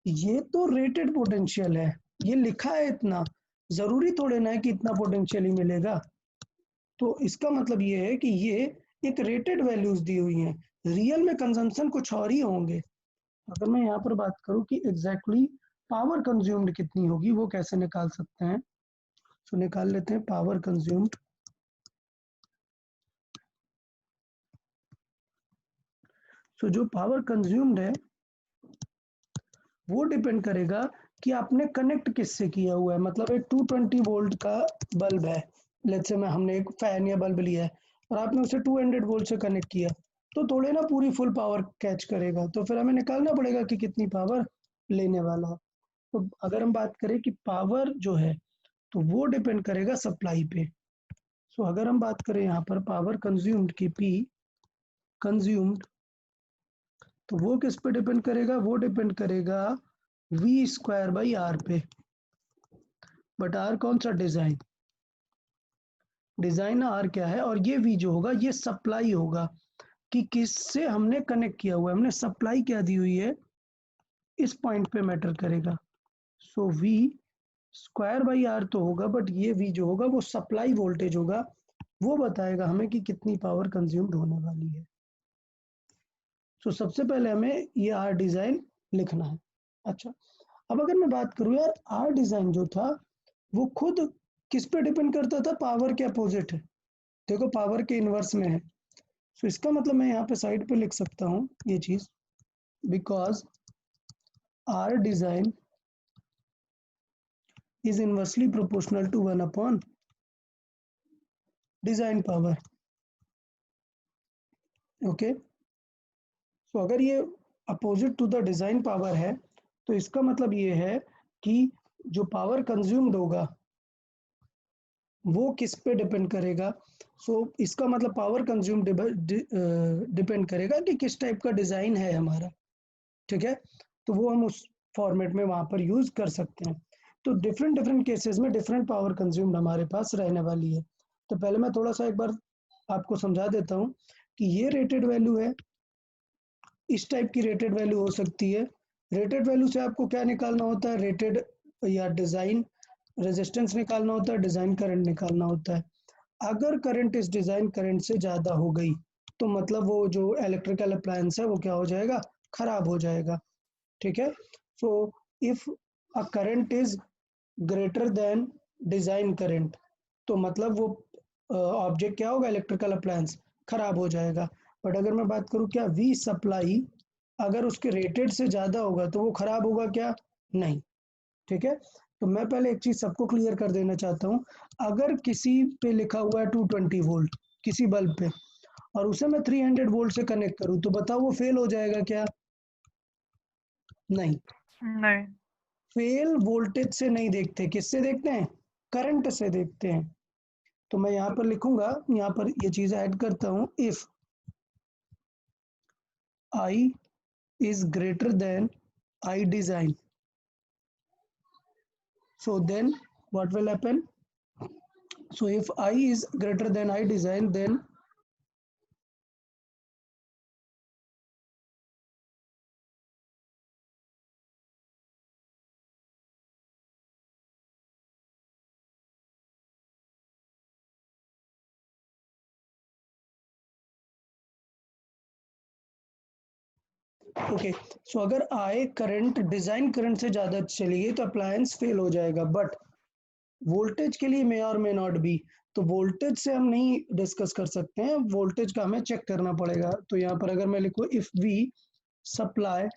ये तो रेटेड पोटेंशियल है, ये लिखा है इतना, जरूरी थोड़े ना है कि इतना पोटेंशियल ही मिलेगा। तो इसका मतलब ये है कि ये एक रेटेड वैल्यूज दी हुई हैं, रियल में कंजम्पशन कुछ और ही होंगे। अगर मैं यहाँ पर बात करूँ कि एग्जैक्टली पावर कंज्यूम्ड कितनी होगी, वो कैसे निकाल सकते हैं। तो निकाल लेते हैं पावर कंज्यूम्ड। सो जो पावर कंज्यूम्ड है वो डिपेंड करेगा कि आपने कनेक्ट किससे किया हुआ है। मतलब एक 220 वोल्ट का बल्ब है, लेट्स से हमने एक फैन या बल्ब लिया है और आपने उसे 200 वोल्ट से कनेक्ट किया, तो थोड़े ना पूरी फुल पावर कैच करेगा, तो फिर हमें निकालना पड़ेगा कि कितनी पावर लेने वाला है। तो अगर हम बात करें कि पावर जो है तो वो डिपेंड करेगा सप्लाई पे। सो अगर हम बात करें यहाँ पर पावर कंज्यूम्ड की P कंज्यूम्ड, तो वो किस पे डिपेंड करेगा, वो डिपेंड करेगा V स्क्वायर बाई R पे। बट R कौन सा, डिजाइन, डिजाइन R क्या है, और ये V जो होगा ये सप्लाई होगा कि किससे हमने कनेक्ट किया हुआ है, हमने सप्लाई क्या दी हुई है, इस पॉइंट पे मैटर करेगा। सो V स्क्वायर बाई R तो होगा, बट ये V जो होगा वो सप्लाई वोल्टेज होगा, वो बताएगा हमें कि कितनी पावर कंज्यूम्ड होने वाली है। सो सबसे पहले हमें ये R डिजाइन लिखना है। अच्छा, अब अगर मैं बात करूं यार, R डिजाइन जो था वो खुद किस पे डिपेंड करता था, पावर के अपोजिट है, देखो पावर के इनवर्स में है। सो इसका मतलब मैं यहाँ पे साइड पे लिख सकता हूँ ये चीज, because R design is inversely proportional to 1 upon design power. Okay, so अगर ये opposite to the design power है तो इसका मतलब ये है कि जो पावर कंज्यूम्ड होगा वो किस पे डिपेंड करेगा। सो इसका मतलब पावर कंज्यूम डिपेंड करेगा कि किस टाइप का डिजाइन है हमारा, ठीक है। तो वो हम उस फॉर्मेट में वहां पर यूज कर सकते हैं। तो डिफरेंट डिफरेंट केसेस में डिफरेंट पावर कंज्यूम्ड हमारे पास रहने वाली है। तो पहले मैं थोड़ा सा एक बार आपको समझा देता हूँ कि ये रेटेड वैल्यू है, इस टाइप की रेटेड वैल्यू हो सकती है। रेटेड वैल्यू से आपको क्या निकालना होता है, रेटेड या डिजाइन रेजिस्टेंस निकालना होता है, डिजाइन करंट निकालना होता है। अगर करंट इस डिजाइन करंट से ज्यादा हो गई तो मतलब वो जो इलेक्ट्रिकल अप्लायंस है वो क्या हो जाएगा, खराब हो जाएगा, ठीक है। So if a current is greater than design current, तो मतलब वो ऑब्जेक्ट क्या होगा, इलेक्ट्रिकल अप्लायंस खराब हो जाएगा। बट अगर मैं बात करूं क्या, वी सप्लाई अगर उसके रेटेड से ज्यादा होगा तो वो खराब होगा क्या, नहीं, ठीक है। तो मैं पहले एक चीज सबको क्लियर कर देना चाहता हूँ, अगर किसी पे लिखा हुआ है 220 वोल्ट किसी बल्ब पे और उसे मैं 300 वोल्ट से कनेक्ट करूं तो बताओ वो फेल हो जाएगा क्या, नहीं, नहीं। फेल वोल्टेज से नहीं देखते, किससे देखते हैं, करंट से देखते हैं। तो मैं यहाँ पर लिखूंगा, यहाँ पर ये चीज ऐड करता हूँ, if I is greater than I design, so then what will happen, so if I is greater than I design, then okay, so अगर I करंट डिजाइन करंट से ज्यादा चली गई तो अप्लायंस फेल हो जाएगा। बट वोल्टेज के लिए मे और मे नॉट बी, तो वोल्टेज से हम नहीं डिस्कस कर सकते हैं, वोल्टेज का हमें चेक करना पड़ेगा। तो यहाँ पर अगर मैं लिखूँ if we supply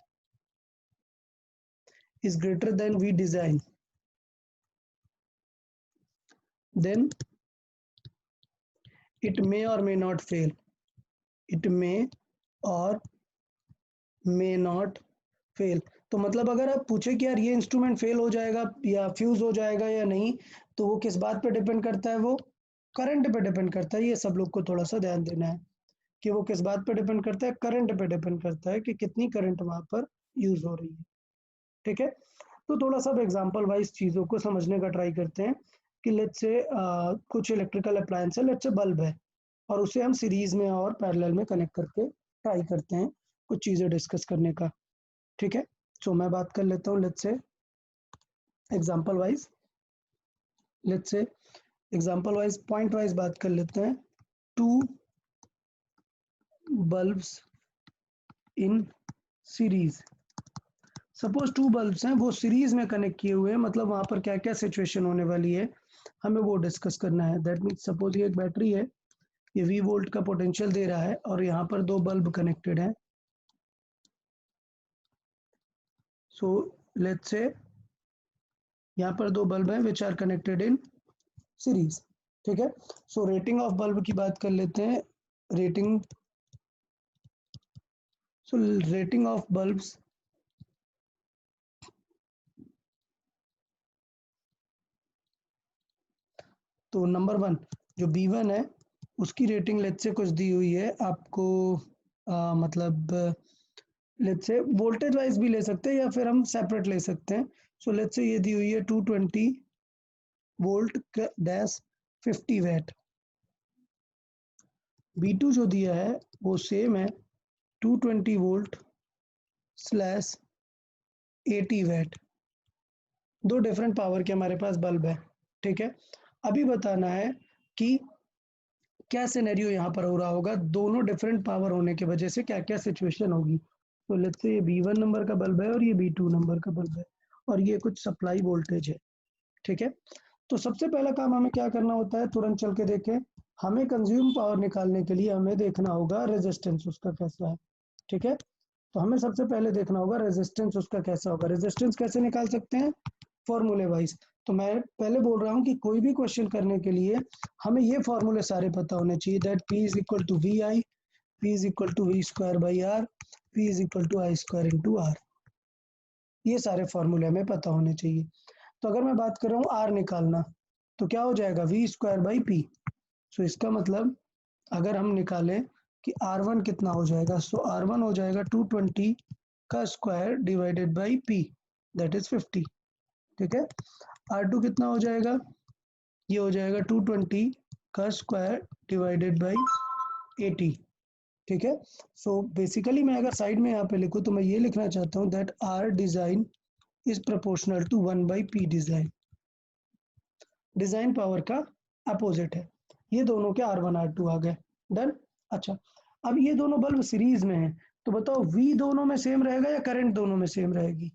is greater than we design, then it may or may not fail, it may or may not fail। तो मतलब अगर आप पूछे कि यार ये इंस्ट्रूमेंट फेल हो जाएगा या फ्यूज हो जाएगा या नहीं, तो वो किस बात पे डिपेंड करता है, वो करंट पे डिपेंड करता है। ये सब लोग को थोड़ा सा ध्यान देना है कि वो किस बात पे डिपेंड करता है, करंट पे डिपेंड करता है कि कितनी करंट वहां पर यूज हो रही है, ठीक है। तो थोड़ा सा एग्जांपल वाइज चीजों को समझने का ट्राई करते हैं कि लेट्स से कुछ इलेक्ट्रिकल अप्लायंस है, लेट्स से बल्ब है और उसे हम सीरीज में और पैरेलल में कनेक्ट करके ट्राई करते हैं कुछ चीजें डिस्कस करने का, ठीक है। सो मैं बात कर लेता हूँ, let's say example wise, let's say example wise point wise बात कर लेते हैं। 2 bulbs in series, suppose 2 bulbs हैं वो सीरीज में कनेक्ट किए हुए हैं, मतलब वहां पर क्या क्या सिचुएशन होने वाली है हमें वो डिस्कस करना है। दैट मीन्स सपोज ये एक बैटरी है, ये V वोल्ट का पोटेंशियल दे रहा है और यहाँ पर 2 बल्ब कनेक्टेड हैं, सो लेट्स से यहाँ पर दो बल्ब हैं which are connected in series, ठीक है। सो रेटिंग ऑफ बल्ब की बात कर लेते हैं। Rating, so rating of bulbs, तो नंबर 1 जो B1 है उसकी रेटिंग लेट्स से कुछ दी हुई है आपको, मतलब लेट्स से वोल्टेज वाइज भी ले सकते हैं या फिर हम सेपरेट ले सकते हैं। सो लेट्स से ये दी हुई है 220 वोल्ट डैश 50 वैट। B2 जो दिया है वो सेम है 220 वोल्ट स्लैश 80 वैट। दो डिफरेंट पावर के हमारे पास बल्ब है, ठीक है। अभी बताना है कि क्या सिनेरियो यहाँ पर हो रहा होगा, दोनों डिफरेंट पावर होने की वजह से क्या क्या सिचुएशन होगी। तो लेट्स से ये B1 नंबर का बल्ब है और ये B2 नंबर का बल्ब है और ये कुछ सप्लाई वोल्टेज है, ठीक है। तो सबसे पहला काम हमें क्या करना होता है, तुरंत चल के देखें। हमें कंज्यूम पावर निकालने के लिए हमें देखना होगा रेजिस्टेंस उसका कैसा है, ठीक है। तो हमें सबसे पहले देखना होगा रेजिस्टेंस उसका कैसा होगा। रेजिस्टेंस कैसे निकाल सकते हैं, फॉर्मूले वाइज। तो मैं पहले बोल रहा हूँ कि कोई भी क्वेश्चन करने के लिए हमें ये फॉर्मूले सारे पता होने चाहिए, that P is equal to VI, P is equal to V square by R, P is equal to I square into R। ये सारे फॉर्मूले हमें पता होने चाहिए। तो अगर मैं बात कर रहा हूँ R निकालना, तो क्या हो जाएगा V स्क्वायर बाई P। सो इसका मतलब अगर हम निकालें कि R1 कितना हो जाएगा, सो R1 हो जाएगा 220 का square divided by P, that is 50, ठीक है। R2 कितना हो जाएगा, ये हो जाएगा 220 का स्क्वायर डिवाइडेड बाई 80, ठीक है। सो बेसिकली मैं अगर साइड में यहाँ पे लिखूँ तो मैं ये लिखना चाहता हूँ that R design is proportional to 1 by P design. Design power का अपोजिट है। ये दोनों के R1 R2 आ गए, डन। अच्छा, अब ये दोनों बल्ब सीरीज में हैं, तो बताओ V दोनों में सेम रहेगा या करंट दोनों में सेम रहेगी?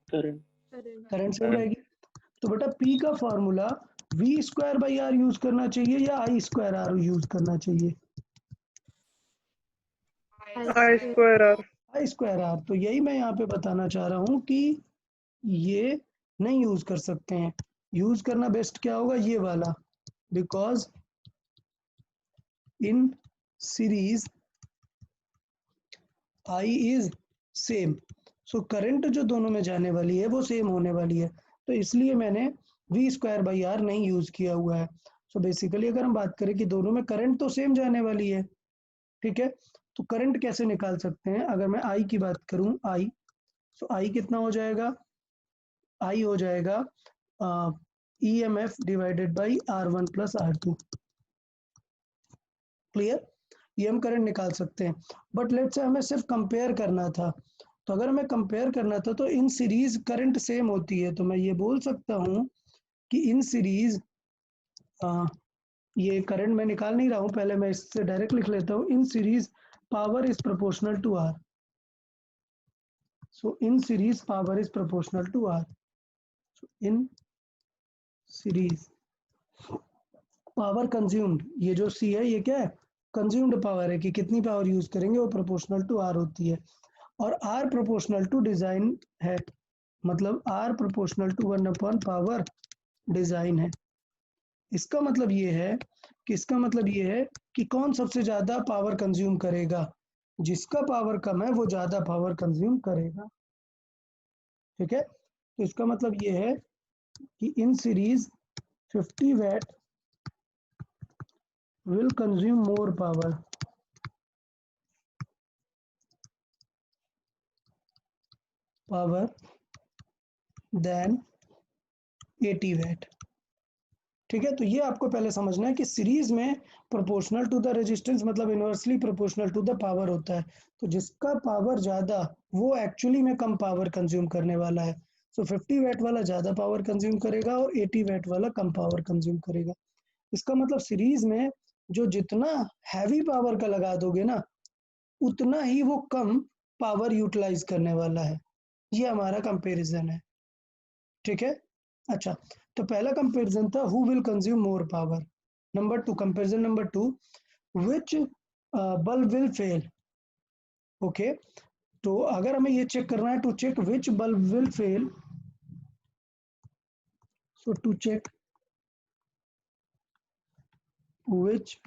करंट करंट सेम रहेगी। तो बेटा P का formula V square by R use करना चाहिए या I स्क्वायर R यूज करना चाहिए? I square R. I square R। तो यही मैं यहाँ पे बताना चाह रहा हूँ कि ये नहीं यूज कर सकते हैं। यूज करना बेस्ट क्या होगा, ये वाला, because in series I is same. So current जो दोनों में जाने वाली है वो सेम होने वाली है, तो इसलिए मैंने V स्क्वायर बाई R नहीं यूज किया हुआ है। सो बेसिकली अगर हम बात करें कि दोनों में करंट तो सेम जाने वाली है, ठीक है। तो करंट कैसे निकाल सकते हैं, अगर मैं I की बात करूं, I, सो I कितना हो जाएगा, I हो जाएगा EMF divided by R1 plus R2। Clear, ये हम करंट निकाल सकते हैं। बट लेट्स से हमें सिर्फ कंपेयर करना था, तो अगर हमें कंपेयर करना था तो इन सीरीज करंट सेम होती है, तो मैं ये बोल सकता हूँ कि इन सीरीज ये करंट मैं निकाल नहीं रहा हूँ, पहले मैं इससे डायरेक्ट लिख लेता हूँ, in series power is proportional to R। So in series power is proportional to R। In series power consumed, ये जो C है ये क्या है, कंज्यूम्ड पावर है कि कितनी पावर यूज करेंगे, वो प्रोपोर्शनल टू R होती है। और R प्रोपोर्शनल टू डिजाइन है, मतलब R proportional to 1 power design है। इसका मतलब ये है कि कौन सबसे ज्यादा पावर कंज्यूम करेगा, जिसका पावर कम है वो ज्यादा पावर कंज्यूम करेगा, ठीक है। तो इसका मतलब ये है कि in series 50 watt will consume more power than 80 watt, ठीक है। तो ये आपको पहले समझना है कि सीरीज में प्रोपोर्शनल टू द रेजिस्टेंस मतलब inversely proportional to the power होता है। तो जिसका पावर ज्यादा वो एक्चुअली में कम पावर कंज्यूम करने वाला है। सो 50 वैट वाला ज्यादा पावर कंज्यूम करेगा और 80 वैट वाला कम पावर कंज्यूम करेगा। इसका मतलब सीरीज में जो जितना हैवी पावर का लगा दोगे ना, उतना ही वो कम पावर यूटिलाइज करने वाला है। ये हमारा कंपैरिजन है, ठीक है। अच्छा, तो पहला कंपैरिजन था who will consume more power. Number 2, comparison number 2, which bulb will fail. Okay, तो अगर हमें ये चेक करना है to check which bulb will fail, so to check which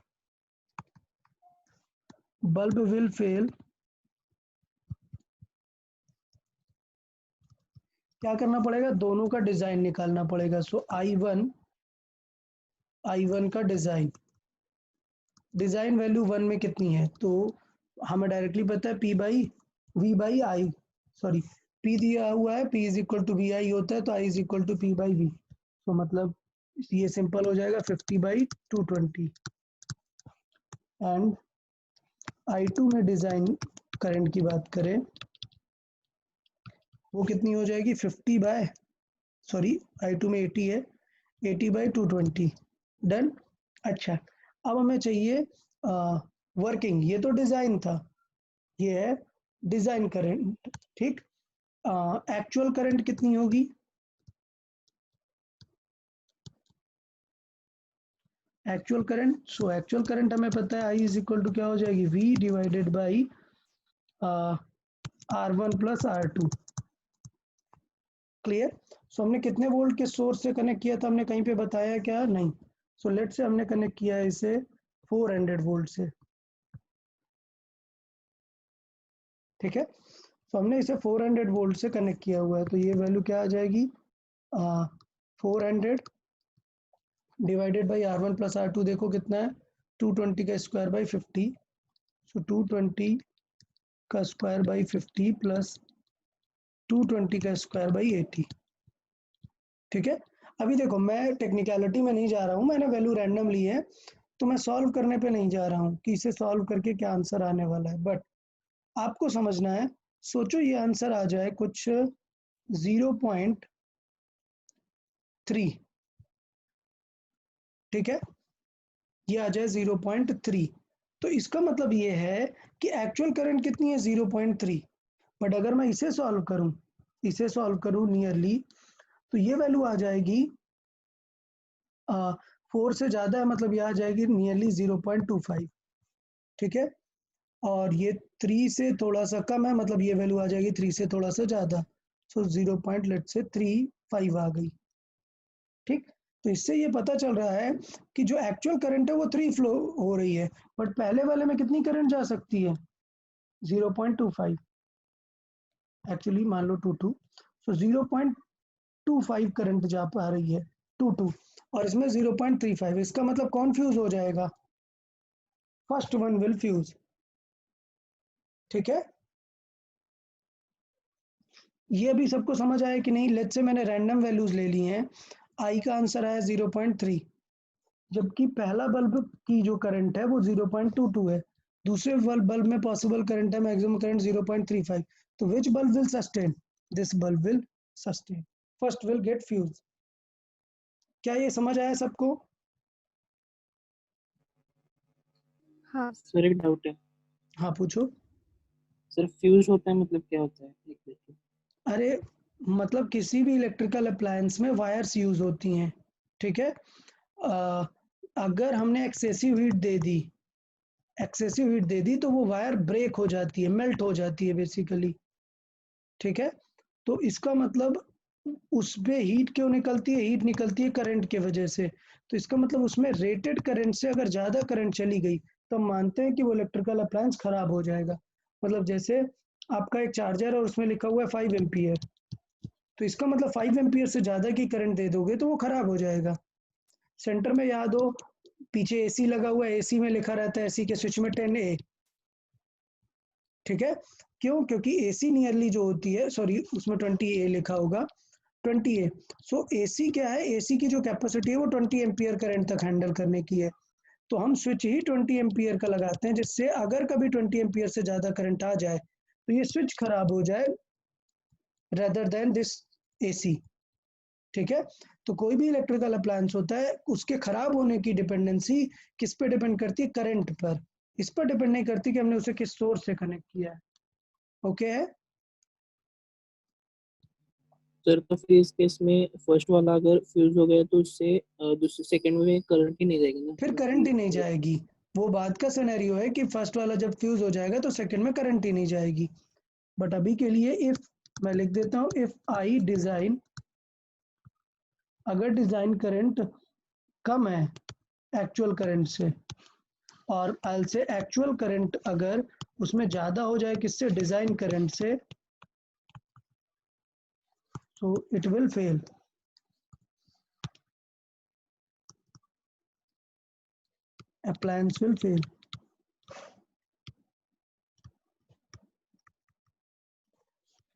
bulb will fail, क्या करना पड़ेगा, दोनों का डिजाइन निकालना पड़ेगा। सो I1 का डिजाइन वैल्यू 1 में कितनी है, तो हमें डायरेक्टली पता है P by V by I, sorry P दिया हुआ है, P is equal to V I होता है, तो I is equal to P by V। तो मतलब ये सिंपल हो जाएगा 50 बाई 220। एंड I2 में डिजाइन करंट की बात करें, वो कितनी हो जाएगी 50 बाय, सॉरी I2 में 80 है, 80 बाई 220। डन। अच्छा, अब हमें चाहिए वर्किंग, ये तो डिजाइन था, ये है डिजाइन करंट, ठीक। एक्चुअल करंट कितनी होगी, actual current, so actual current हमें पता है I इज इक्वल टू क्या हो जाएगी, V divided by R1 plus R2। Clear. So हमने कितने वोल्ट के सोर्स से कनेक्ट किया था, हमने कहीं पे बताया क्या, नहीं। सो लेट से हमने कनेक्ट किया है इसे 400 वोल्ट से, ठीक है। तो हमने इसे 400 वोल्ट से कनेक्ट किया हुआ है, तो ये वैल्यू क्या आ जाएगी, 400 divided by R1 plus R2, देखो कितना है 220 का स्क्वायर बाई 50, सो 220 का स्क्वायर बाई 50 प्लस 220 का स्क्वायर बाई 80, ठीक है। अभी देखो मैं टेक्निकलिटी में नहीं जा रहा हूँ, मैंने वैल्यू रैंडम ली है, तो मैं सॉल्व करने पे नहीं जा रहा हूँ कि इसे सॉल्व करके क्या आंसर आने वाला है, बट आपको समझना है। सोचो ये आंसर आ जाए कुछ 0.3, ठीक है, ये आ जाए 0.3, तो इसका मतलब ये है कि एक्चुअल करंट कितनी है 0.3, बट अगर मैं इसे सॉल्व करूं नियरली, तो ये वैल्यू आ जाएगी 4 से ज़्यादा है, मतलब ये आ जाएगी नियरली 0.25, ठीक है। और ये 3 से थोड़ा सा कम है, मतलब ये वैल्यू आ जाएगी 3 से थोड़ा सा ज़्यादा, सो 0.35 आ गई, ठीक। तो इससे ये पता चल रहा है कि जो एक्चुअल करंट है वो 3 फ्लो हो रही है, बट पहले वाले में कितनी करंट जा सकती है 0.25, एक्चुअली मान लो 22, सो 0.25 करंट जा पा रही है 22, और इसमें 0.35, इसका मतलब कौन फ्यूज हो जाएगा, फर्स्ट वन विल फ्यूज, ठीक है। ये अभी सबको समझ आया कि नहीं। लेट्स से मैंने रैंडम वैल्यूज ले ली हैं, आई का आंसर आया 0.3, जबकि पहला बल्ब की जो करंट है वो 0.22 है, दूसरे बल्ब में पॉसिबल करंट है मैक्सिमम करंट 0.35, तो which bulb will sustain, this bulb will sustain, first will get fuse. क्या ये समझ आया सबको। हाँ सर एक डाउट है, हाँ पूछो। सर फ्यूज होता है मतलब क्या होता है, एक मिनट। अरे मतलब किसी भी इलेक्ट्रिकल अप्लायंस में वायर्स यूज होती हैं, ठीक है। अगर हमने एक्सेसिव हीट दे दी तो वो वायर ब्रेक हो जाती है, मेल्ट हो जाती है बेसिकली, ठीक है। तो इसका मतलब उस पे हीट क्यों निकलती है, हीट निकलती है करंट के वजह से, तो इसका मतलब उसमें रेटेड करंट से अगर ज़्यादा करंट चली गई तो हम मानते हैं कि वो इलेक्ट्रिकल अप्लायंस खराब हो जाएगा। मतलब जैसे आपका एक चार्जर और उसमें लिखा हुआ है 5 एम्पियर, तो इसका मतलब 5 एम्पियर से ज़्यादा की करंट दे दोगे तो वो खराब हो जाएगा। सेंटर में याद हो पीछे एसी लगा हुआ है, एसी में लिखा रहता है एसी के स्विच में 10A, ठीक है। क्यों, क्योंकि एसी नियरली जो होती है, सॉरी उसमें 20A लिखा होगा, 20A। सो एसी क्या है, एसी की जो कैपेसिटी है वो 20 एम्पियर करंट तक हैंडल करने की है, तो हम स्विच ही 20 एम्पियर का लगाते हैं, जिससे अगर कभी 20 एम्पियर से ज़्यादा करंट आ जाए तो ये स्विच खराब हो जाए रेदर देन दिस एसी, ठीक है। तो कोई भी इलेक्ट्रिकल अप्लायंस होता है उसके खराब होने की डिपेंडेंसी किस पे डिपेंड करती है, करंट पर, इस पर डिपेंड नहीं करती कि हमने उसे किस सोर्स से कनेक्ट किया है। ओके है। सर तो फिर इस केस में फर्स्ट वाला अगर फ्यूज हो गया तो उससे दूसरे सेकंड में करंट ही नहीं जाएगी ना, फिर करंट ही नहीं जाएगी, वो बात का सिनेरियो है कि फर्स्ट वाला जब फ्यूज हो जाएगा तो सेकंड में करंट ही नहीं जाएगी, बट अभी के लिए इफ मैं लिख देता हूं, इफ आई डिजाइन, अगर डिजाइन करंट कम है एक्चुअल करंट से, और आई से एक्चुअल करंट अगर उसमें ज्यादा हो जाए किससे, डिजाइन करंट से, so it will fail. Appliance will fail.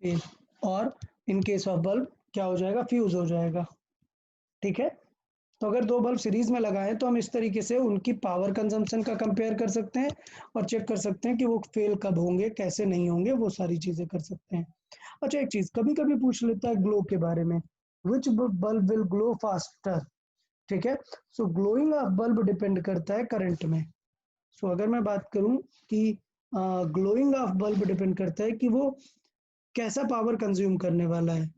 fail. और इन केस ऑफ बल्ब क्या हो जाएगा, फ्यूज हो जाएगा। ठीक है, तो अगर दो बल्ब सीरीज में लगाएं तो हम इस तरीके से उनकी पावर कंजम्पशन का कंपेयर कर सकते हैं और चेक कर सकते हैं कि वो फेल कब होंगे, कैसे नहीं होंगे, वो सारी चीजें कर सकते हैं। अच्छा, एक चीज कभी कभी पूछ लेता है ग्लो के बारे में, विच बल्ब विल ग्लो फास्टर। ठीक है, सो ग्लोइंग ऑफ बल्ब डिपेंड करता है करंट में। सो अगर मैं बात करूं कि ग्लोइंग ऑफ बल्ब डिपेंड करता है कि वो कैसा पावर कंज्यूम करने वाला है।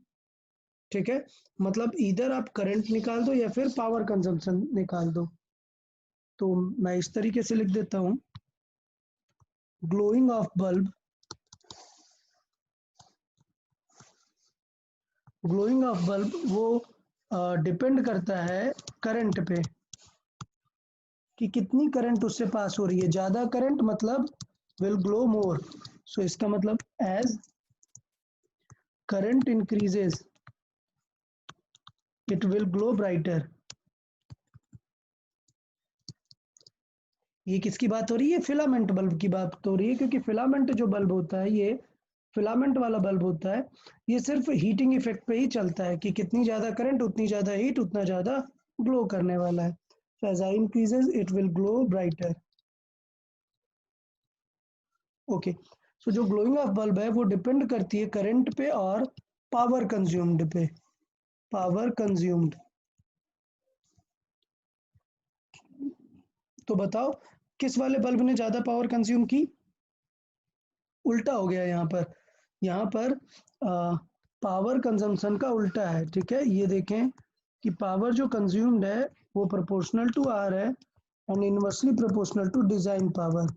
ठीक है, मतलब इधर आप करंट निकाल दो या फिर पावर कंजम्पशन निकाल दो। तो मैं इस तरीके से लिख देता हूं, glowing of bulb, glowing of bulb वो डिपेंड करता है करंट पे कि कितनी करंट उससे पास हो रही है। ज्यादा करंट मतलब विल ग्लो मोर। सो इसका मतलब as current increases it will glow brighter. ये किसकी बात हो रही है, फिलामेंट बल्ब की बात हो रही है, क्योंकि फिलामेंट जो बल्ब होता है, ये फिलामेंट वाला बल्ब होता है, ये सिर्फ हीटिंग इफेक्ट पे ही चलता है कि कितनी ज्यादा करंट उतनी ज्यादा हीट उतना ज्यादा ग्लो करने वाला है। So as I increases it will glow brighter. Okay, so जो ग्लोइंग ऑफ बल्ब है वो डिपेंड करती है करंट पे और पावर कंज्यूम्ड पे, पावर कंज्यूम्ड। तो बताओ किस वाले बल्ब ने ज्यादा पावर कंज्यूम की, उल्टा हो गया यहाँ पर पावर कंजम्पशन का उल्टा है। ठीक है, ये देखें कि पावर जो कंज्यूम्ड है वो प्रोपोर्शनल टू आर है and inversely proportional to design power.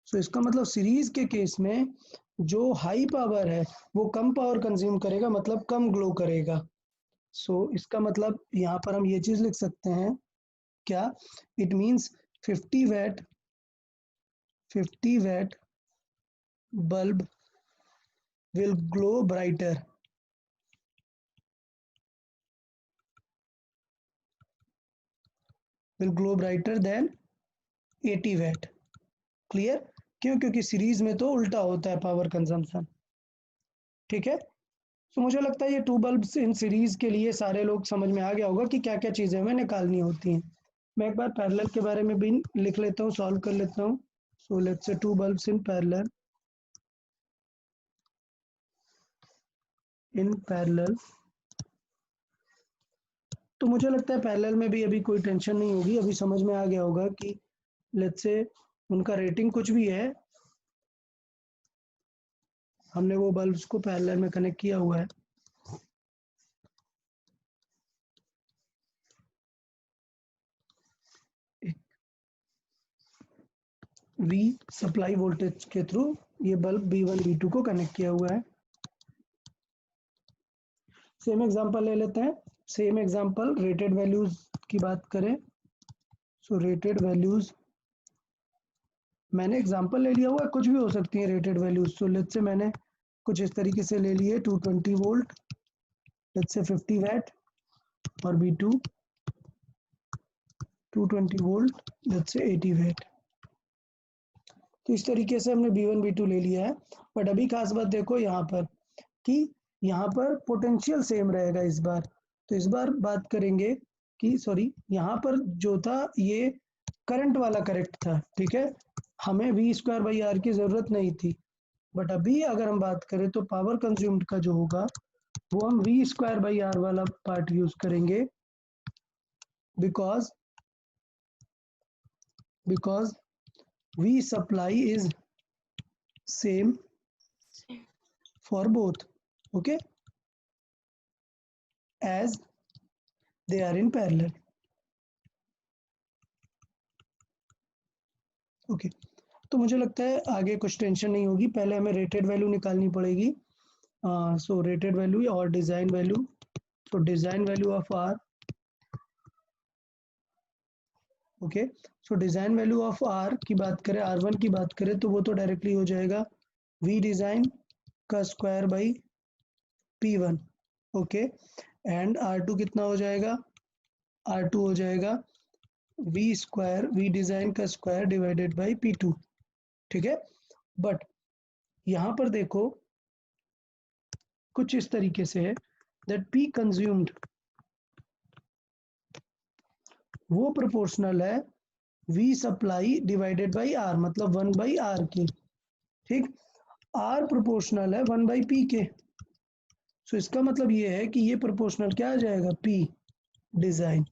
So इसका मतलब सीरीज के केस में जो हाई पावर है वो कम पावर कंज्यूम करेगा, मतलब कम ग्लो करेगा। सो इसका मतलब यहाँ पर हम ये चीज लिख सकते हैं, क्या, it means 50 watt bulb will glow brighter, than 80 watt। Clear, क्यों, क्योंकि सीरीज में तो उल्टा होता है पावर कंजम्पशन। ठीक है, तो मुझे लगता है ये टू बल्ब्स इन सीरीज के लिए सारे लोग समझ में आ गया होगा कि क्या क्या चीजें हमें निकालनी होती हैं। मैं एक बार पैरेलल के बारे में भी लिख लेता हूँ, सॉल्व कर लेता हूँ। So let's say two bulbs in parallel, तो मुझे लगता है पैरेलल में भी अभी कोई टेंशन नहीं होगी, अभी समझ में आ गया होगा कि लेट्स से उनका रेटिंग कुछ भी है, हमने वो बल्ब्स को पैरेलल में कनेक्ट किया हुआ है। V सप्लाई वोल्टेज के थ्रू ये बल्ब B1 B2 को कनेक्ट किया हुआ है। सेम एग्जांपल ले लेते हैं, सेम एग्जांपल रेटेड वैल्यूज की बात करें। सो रेटेड वैल्यूज, मैंने एग्जांपल ले लिया हुआ है, कुछ भी हो सकती है रेटेड वैल्यूज। सो लेट्स से मैंने कुछ इस तरीके से ले लिए, 220 वोल्ट, लेट्स से 50 वैट, और B2 220 volt, let's say 80 VAT. तो इस तरीके से हमने B1 B2 ले लिया है। बट अभी खास बात देखो यहाँ पर कि यहाँ पर पोटेंशियल सेम रहेगा इस बार। तो इस बार बात करेंगे कि सॉरी, यहाँ पर जो था ये करंट वाला करेक्ट था। ठीक है, हमें V²/R की जरूरत नहीं थी। बट अभी अगर हम बात करें तो पावर कंज्यूम्ड का जो होगा वो हम V²/R वाला पार्ट यूज करेंगे, because V supply is same for both, okay, as they are in parallel. Okay, तो मुझे लगता है आगे कुछ टेंशन नहीं होगी, पहले हमें रेटेड वैल्यू निकालनी पड़ेगी। सो रेटेड वैल्यू और डिजाइन वैल्यू, तो design value of R, okay. So design value of R की बात करें, R1 की बात करें, तो वो तो डायरेक्टली हो जाएगा V डिजाइन का square by P1, okay. And R2 कितना हो जाएगा, R2 हो जाएगा V स्क्वायर, V डिजाइन का स्क्वायर डिवाइडेड बाई P2, ठीक है। बट यहाँ पर देखो कुछ इस तरीके से है दैट P कंज्यूम्ड वो प्रोपोर्शनल है V supply divided by R, मतलब 1 बाई R के, ठीक। R प्रोपोर्शनल है 1 बाई P के, सो इसका मतलब ये है कि ये प्रोपोर्शनल क्या आ जाएगा, P डिजाइन।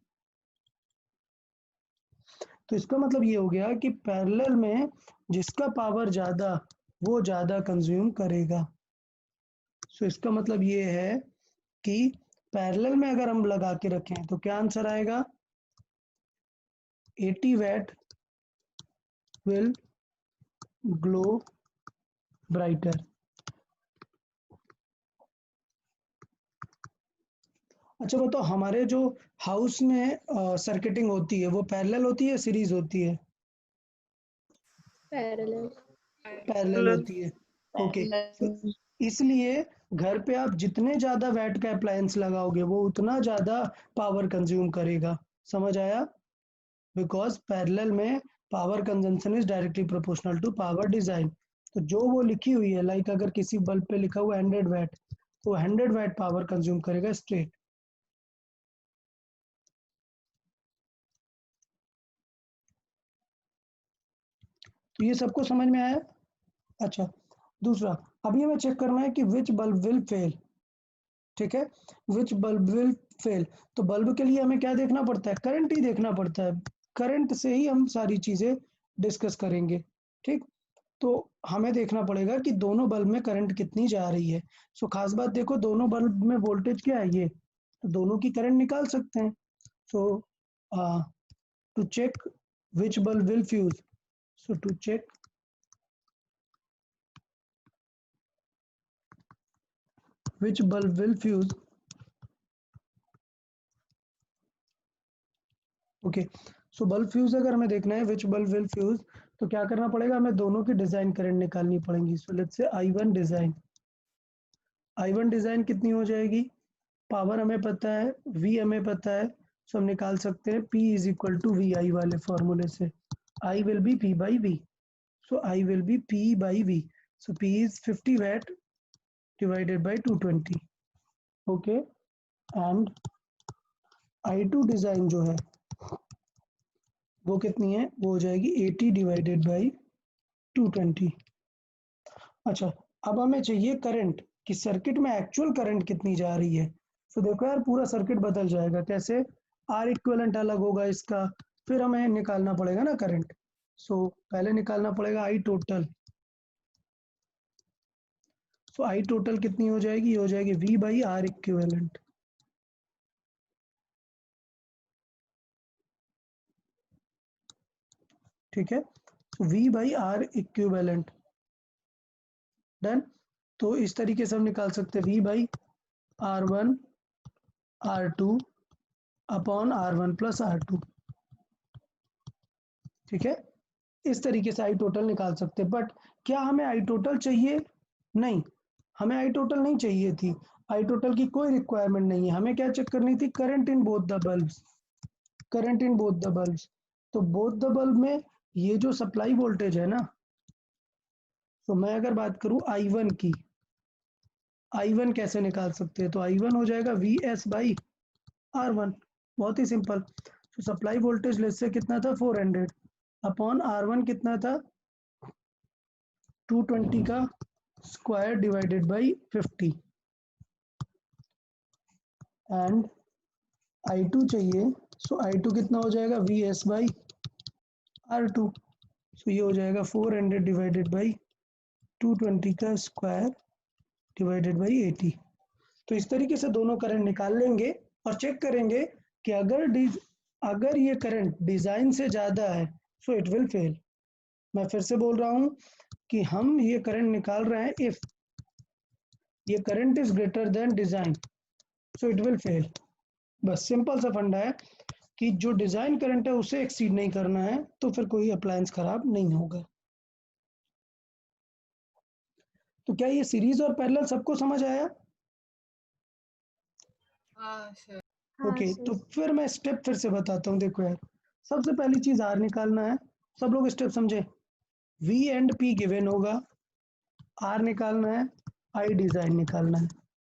तो इसका मतलब ये हो गया कि पैरेलल में जिसका पावर ज्यादा वो ज्यादा कंज्यूम करेगा। सो इसका मतलब ये है कि पैरेलल में अगर हम लगा के रखें तो क्या आंसर आएगा, 80 वैट विल ग्लो ब्राइटर। अच्छा बताओ, हमारे जो हाउस में सर्किटिंग होती है वो पैरेलल होती है, सीरीज होती है? पैरेलल। पैरेलल होती है, ओके। तो इसलिए घर पे आप जितने ज्यादा वैट का अप्लायंस लगाओगे वो उतना ज्यादा पावर कंज्यूम करेगा, समझ आया? बिकॉज पैरेलल में power consumption is directly proportional to power design. तो जो वो लिखी हुई है, लाइक अगर किसी बल्ब पे लिखा हुआ 100 वैट, तो 100 वैट पावर कंज्यूम करेगा स्ट्रेट। तो ये सबको समझ में आया? अच्छा, दूसरा अभी हमें चेक करना है कि विच बल्ब विल फेल, ठीक है। विच बल्ब विल फेल, तो बल्ब के लिए हमें क्या देखना पड़ता है, करंट ही देखना पड़ता है, करंट से ही हम सारी चीजें डिस्कस करेंगे, ठीक। तो हमें देखना पड़ेगा कि दोनों बल्ब में करंट कितनी जा रही है। सो खास बात देखो, दोनों बल्ब में वोल्टेज क्या है ये, तो दोनों की करंट निकाल सकते हैं। So to check which bulb will fuse, so to check which bulb will fuse, okay. So bulb fuse अगर हमें देखना है which bulb will fuse, तो क्या करना पड़ेगा, हमें दोनों की डिजाइन करंट निकालनी पड़ेगी। सो लेट्स से I1 डिजाइन, I1 डिजाइन कितनी हो जाएगी, पावर हमें पता है, V हमें पता है, सो हम निकाल सकते हैं P is equal to VI वाले फॉर्मूले से, I will be P by V, so I will be P by V, so P is 50 watt divided by 220, okay. And I2 design जो है वो कितनी है, वो हो जाएगी 80 डिवाइडेड बाई 220। अच्छा, अब हमें चाहिए करंट कि सर्किट में एक्चुअल करंट कितनी जा रही है। तो देखो यार, पूरा सर्किट बदल जाएगा, कैसे, आर इक्विवेलेंट अलग होगा इसका, फिर हमें निकालना पड़ेगा ना करंट। सो पहले निकालना पड़ेगा आई टोटल। सो आई टोटल कितनी हो जाएगी, हो जाएगी V बाई आर इक्विवेलेंट, ठीक है। तो V by R equivalent done. तो इस तरीके से हम निकाल सकते हैं V by R1 R2 upon R1 plus R2, ठीक है। इस तरीके से आई टोटल निकाल सकते हैं। बट क्या हमें आई टोटल चाहिए, नहीं, हमें आई टोटल नहीं चाहिए थी, आई टोटल की कोई रिक्वायरमेंट नहीं है। हमें क्या चेक करनी थी, current in both the bulbs, current in both the bulbs. तो बोथ द बल्ब में ये जो सप्लाई वोल्टेज है ना, तो मैं अगर बात करूं I1 की, I1 कैसे निकाल सकते हैं, तो I1 हो जाएगा VS बाई R1, बहुत ही सिंपल। तो सप्लाई वोल्टेज लेस से कितना था, 400 अपॉन R1 कितना था, 220 का square divided by 50, and I2 चाहिए। सो I2 कितना हो जाएगा, VS बाई R2, सो ये हो जाएगा 400 डिवाइडेड बाई 220 का स्क्वायर डिवाइडेड बाई 80। तो इस तरीके से दोनों करंट निकाल लेंगे और चेक करेंगे कि अगर ये करंट डिजाइन से ज्यादा है, सो इट विल फेल। मैं फिर से बोल रहा हूं कि हम ये करंट निकाल रहे हैं इफ ये current is greater than design so it will fail. बस सिंपल सा फंडा है कि जो डिजाइन करंट है उसे एक्सीड नहीं करना है, तो फिर कोई अप्लायंस खराब नहीं होगा। तो क्या ये सीरीज और पैरेलल सबको समझ आया? हाँ ओके, सर। तो फिर मैं स्टेप फिर से बताता हूँ। देखो यार, सबसे पहली चीज आर निकालना है। सब लोग स्टेप समझे? वी एंड पी गिवन होगा, आर निकालना है, आई डिजाइन निकालना है।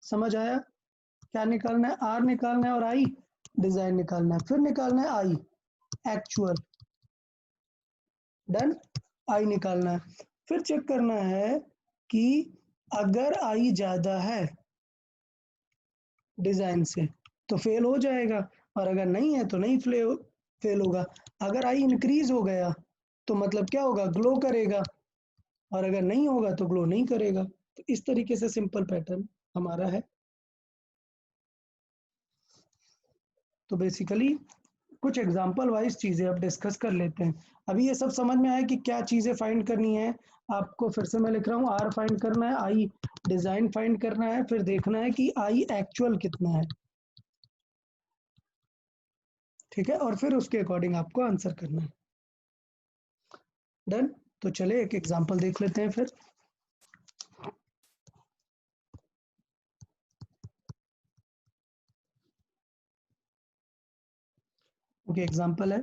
समझ आया? क्या निकालना है? आर निकालना है और आई डिजाइन निकालना है। फिर निकालना है आई एक्चुअल, डन। आई निकालना है। फिर चेक करना है कि अगर आई ज्यादा है डिजाइन से तो फेल हो जाएगा, और अगर नहीं है तो नहीं फेल होगा। अगर आई इंक्रीज हो गया तो मतलब क्या होगा? ग्लो करेगा, और अगर नहीं होगा तो ग्लो नहीं करेगा। तो इस तरीके से सिंपल पैटर्न हमारा है। तो बेसिकली कुछ एग्जांपल वाइज चीजें अब डिस्कस कर लेते हैं। अभी ये सब समझ में आया कि क्या चीजें फाइंड करनी है आपको। फिर से मैं लिख रहा हूँ, आर फाइंड करना है, आई डिजाइन फाइंड करना है, फिर देखना है कि आई एक्चुअल कितना है, ठीक है, और फिर उसके अकॉर्डिंग आपको आंसर करना है। डन। तो चले एक एग्जांपल देख लेते हैं फिर। ओके, एग्जांपल है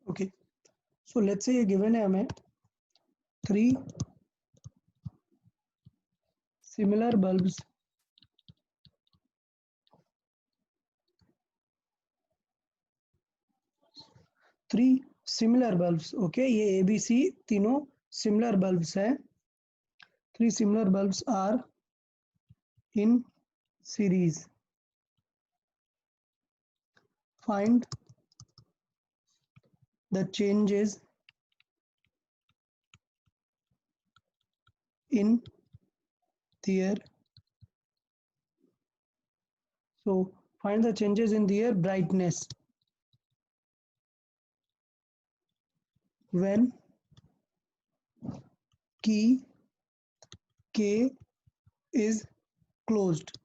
ओके। सो लेट्स से ये गिवन है हमें 3 सिमिलर बल्ब्स ओके। ये ABC तीनों सिमिलर बल्ब्स हैं। 3 similar bulbs are in series. Find the changes in their find the changes in their brightness when key K is closed।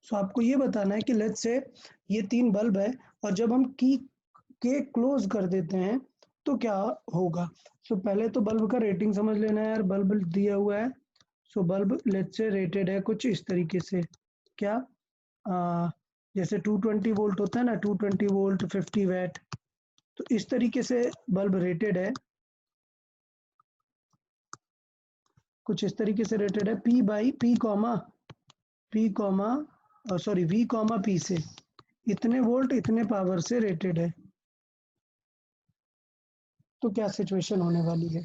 सो आपको ये बताना है कि लेट्स से ये 3 बल्ब है, और जब हम की के क्लोज कर देते हैं तो क्या होगा। सो पहले तो बल्ब का रेटिंग समझ लेना है यार। बल्ब दिया हुआ है, so bulb let's say rated है कुछ इस तरीके से। क्या जैसे 220 वोल्ट होता है ना, 220 वोल्ट 50 वैट, तो इस तरीके से बल्ब रेटेड है, कुछ इस तरीके से रेटेड है। P by P sorry V P से इतने वोल्ट इतने पावर से रेटेड है। तो क्या सिचुएशन होने वाली है?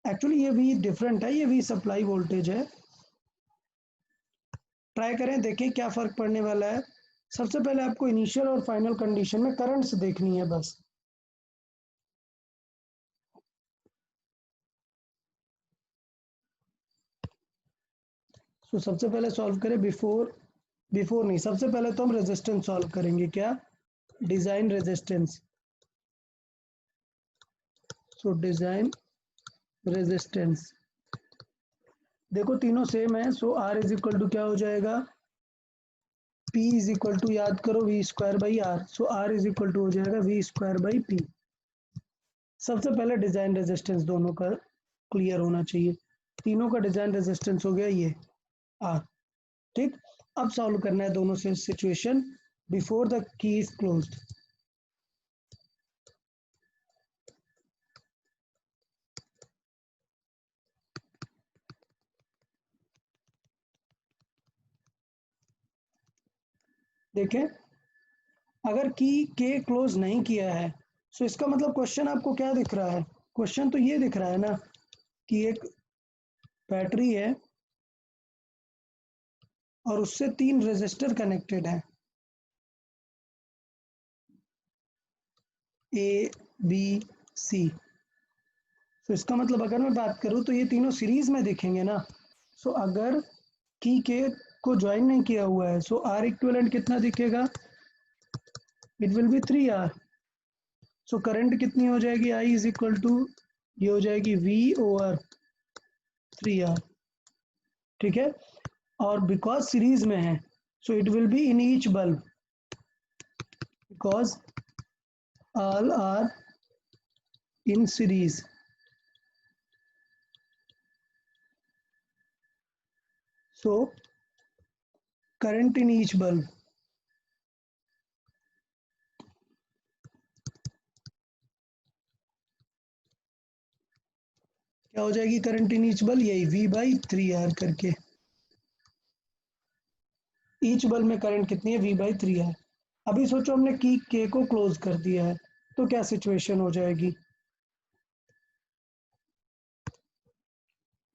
एक्चुअली ये V डिफरेंट है, ये V सप्लाई वोल्टेज है। ट्राई करें, देखें क्या फर्क पड़ने वाला है। सबसे पहले आपको इनिशियल और फाइनल कंडीशन में करंट्स देखनी है बस। तो सबसे पहले सॉल्व करें बिफोर नहीं, सबसे पहले तो हम रेजिस्टेंस सॉल्व करेंगे। क्या? Design resistance. So design resistance, देखो तीनों सेम है। So R is equal to क्या हो जाएगा? P इज इक्वल टू, याद करो, V square by R। So R is equal to हो जाएगा V स्क्वायर बाई P। सबसे पहले डिजाइन रेजिस्टेंस दोनों का क्लियर होना चाहिए। तीनों का डिजाइन रेजिस्टेंस हो गया ये R, ठीक। अब सॉल्व करना है दोनों से situation before the key is closed. देखें, अगर की के क्लोज नहीं किया है, सो इसका मतलब क्वेश्चन आपको क्या दिख रहा है? क्वेश्चन तो ये दिख रहा है ना कि एक बैटरी है और उससे 3 रेजिस्टर कनेक्टेड हैं, ए बी सी। तो इसका मतलब अगर मैं बात करूं तो ये तीनों सीरीज में दिखेंगे ना। सो अगर की के को ज्वाइन नहीं किया हुआ है, सो आर इक्विवेलेंट कितना दिखेगा, it will B 3R। So current कितनी हो जाएगी, आई इज इक्वल टू, ये हो जाएगी V ओवर 3R, ठीक है। और बिकॉज सीरीज में है, so it will be in each bulb, because all are in series. So current in each bulb, क्या हो जाएगी करंट इन ईच बल्ब, यही V/3R करके। ईच बल्ब में करंट कितनी है, V/3R। अभी सोचो हमने की के को क्लोज कर दिया है, तो क्या सिचुएशन हो जाएगी,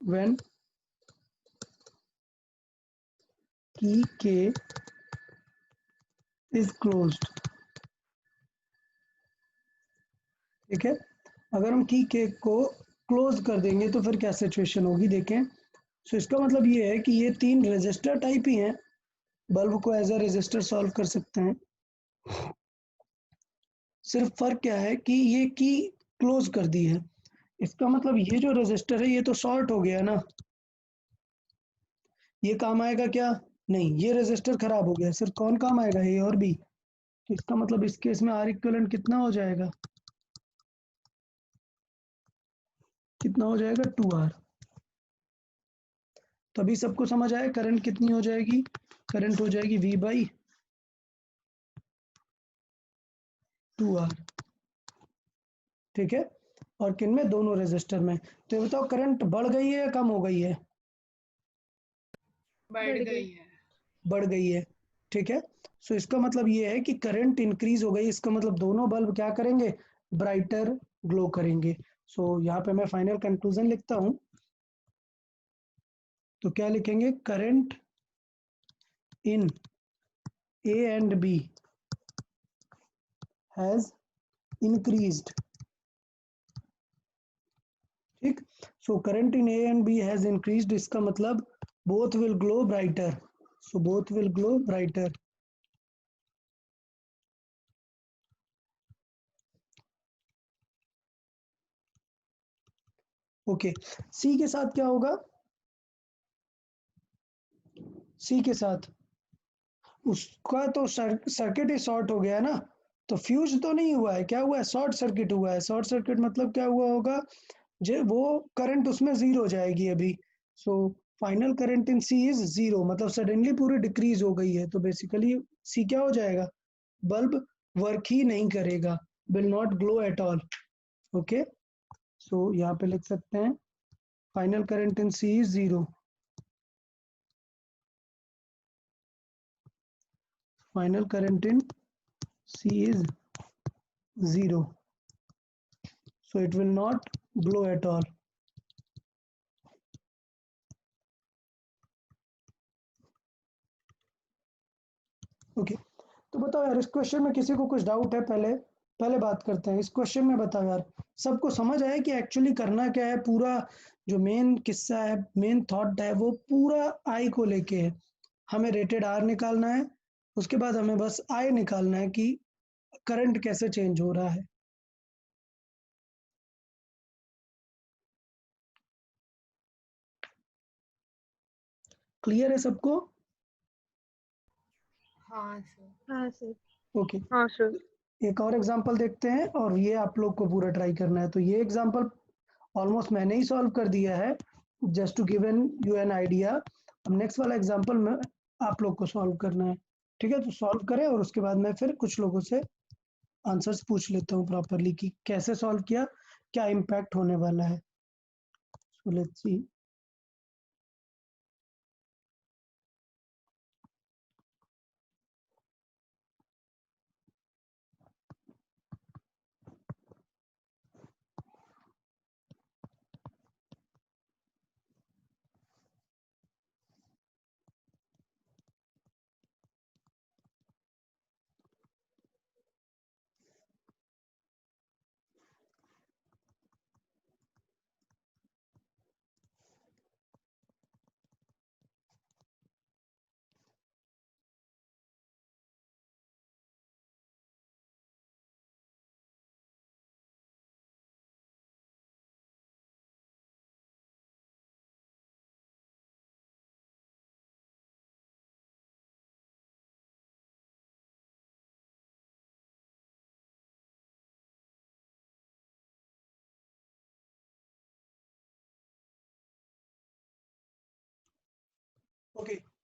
व्हेन की के इज क्लोज्ड, ठीक है। अगर हम की के को क्लोज कर देंगे तो फिर क्या सिचुएशन होगी, देखें। सो इसका मतलब ये है कि ये 3 रेजिस्टर टाइप ही हैं, बल्ब को एज अ रेजिस्टर सॉल्व कर सकते हैं। सिर्फ फर्क क्या है कि ये की क्लोज कर दी है, इसका मतलब ये जो रेजिस्टर है ये तो शॉर्ट हो गया ना, ये काम आएगा क्या, नहीं, ये रेजिस्टर खराब हो गया, सिर्फ कौन काम आएगा, ए और बी। तो इसका मतलब इस केस में आर इक्विवेलेंट कितना हो जाएगा, कितना हो जाएगा, 2R। तभी सबको समझ आया करंट कितनी हो जाएगी, करंट हो जाएगी V/2R, ठीक है। और किन में, दोनों रेजिस्टर में। तो ये बताओ करंट बढ़ गई है या कम हो गई है, बढ़ गई है। बढ़ गई है, ठीक है। सो इसका मतलब ये है कि करंट इंक्रीज हो गई, इसका मतलब दोनों बल्ब क्या करेंगे, ब्राइटर ग्लो करेंगे। सो यहाँ पे मैं फाइनल कंक्लूजन लिखता हूँ, तो क्या लिखेंगे, current in A and B has increased, ठीक। So current in A and B has increased, इसका मतलब both will glow brighter, so both will glow brighter. Okay, C के साथ क्या होगा, सी के साथ उसका तो सर्किट ही शॉर्ट हो गया ना, तो फ्यूज तो नहीं हुआ है, क्या हुआ है, शॉर्ट सर्किट हुआ है। शॉर्ट सर्किट मतलब क्या हुआ होगा, जो वो करंट उसमें जीरो हो जाएगी अभी। So final current in C is zero, मतलब सडनली पूरी डिक्रीज हो गई है, तो बेसिकली सी क्या हो जाएगा, बल्ब वर्क ही नहीं करेगा, will not glow at all. Okay, so यहाँ पे लिख सकते हैं final current in C is zero, final current in C is 0, so it will not glow at all. Okay, तो बताओ यार, इस क्वेश्चन में किसी को कुछ डाउट है, पहले पहले बात करते हैं इस क्वेश्चन में। बताओ यार, सबको समझ आया कि एक्चुअली करना क्या है, पूरा जो मेन किस्सा है, मेन थॉट है, वो पूरा आई को लेके है। हमें रेटेड आर निकालना है, उसके बाद हमें बस आई निकालना है कि करंट कैसे चेंज हो रहा है। क्लियर है सबको, हाँ सर। हाँ सर। ओके। हाँ सर। एक और एग्जांपल देखते हैं, और ये आप लोग को पूरा ट्राई करना है। तो ये एग्जांपल ऑलमोस्ट मैंने ही सॉल्व कर दिया है, just to give an you an idea. अब नेक्स्ट वाला एग्जांपल में आप लोग को सॉल्व करना है, ठीक है। तो सॉल्व करें और उसके बाद मैं फिर कुछ लोगों से आंसर्स पूछ लेता हूँ प्रॉपरली कि कैसे सॉल्व किया, क्या इम्पैक्ट होने वाला है। So let's see.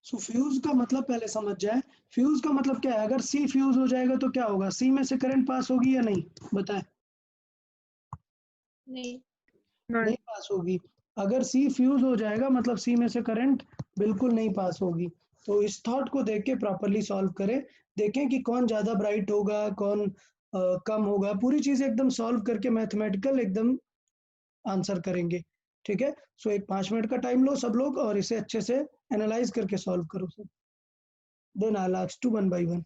So fuse का मतलब पहले समझ जाए। फ्यूज का मतलब क्या है? अगर सी फ्यूज हो जाएगा तो क्या होगा? सी में से करंट पास होगी या नहीं, बताएं। नहीं। नहीं पास होगी। अगर सी फ्यूज हो जाएगा मतलब सी में से करंट बिल्कुल नहीं पास होगी। तो इस थॉट को देख के प्रॉपरली सॉल्व करें। देखें कि कौन ज़्यादा ब्राइट होगा, कौन कम होगा। पूरी चीज़ एकदम सॉल्व करके मैथमेटिकल एकदम आंसर करेंगे। ठीक है। सो एक 5 मिनट का टाइम लो सब लोग और इसे अच्छे से एनालाइज करके सॉल्व करो सब। Then I will ask to one by one.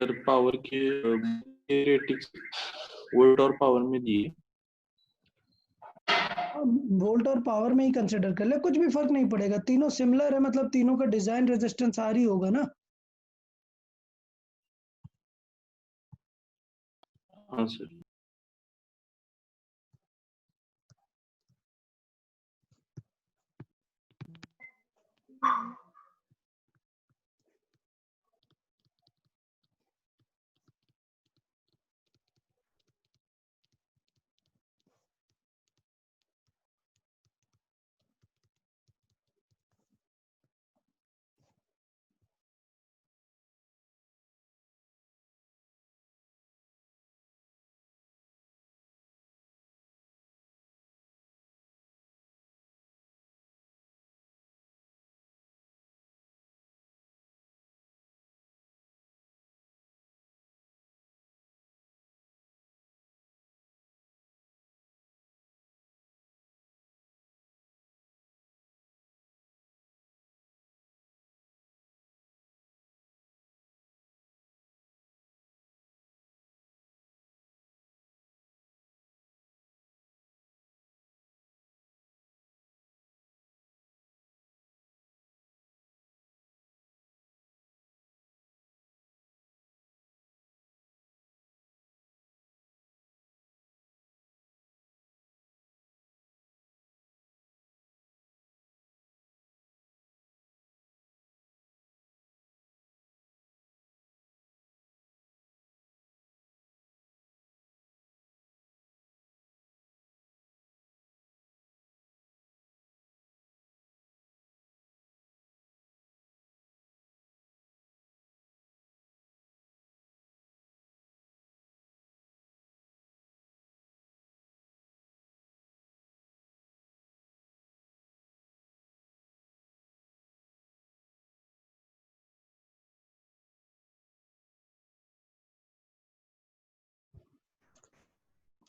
Sir power के रेटिंग्स वोल्ट और पावर में दिए। वोल्ट और पावर में ही कंसिडर कर ले, कुछ भी फर्क नहीं पड़ेगा। तीनों सिमिलर है मतलब तीनों का डिजाइन रेजिस्टेंस आर ही होगा ना। हाँ सर।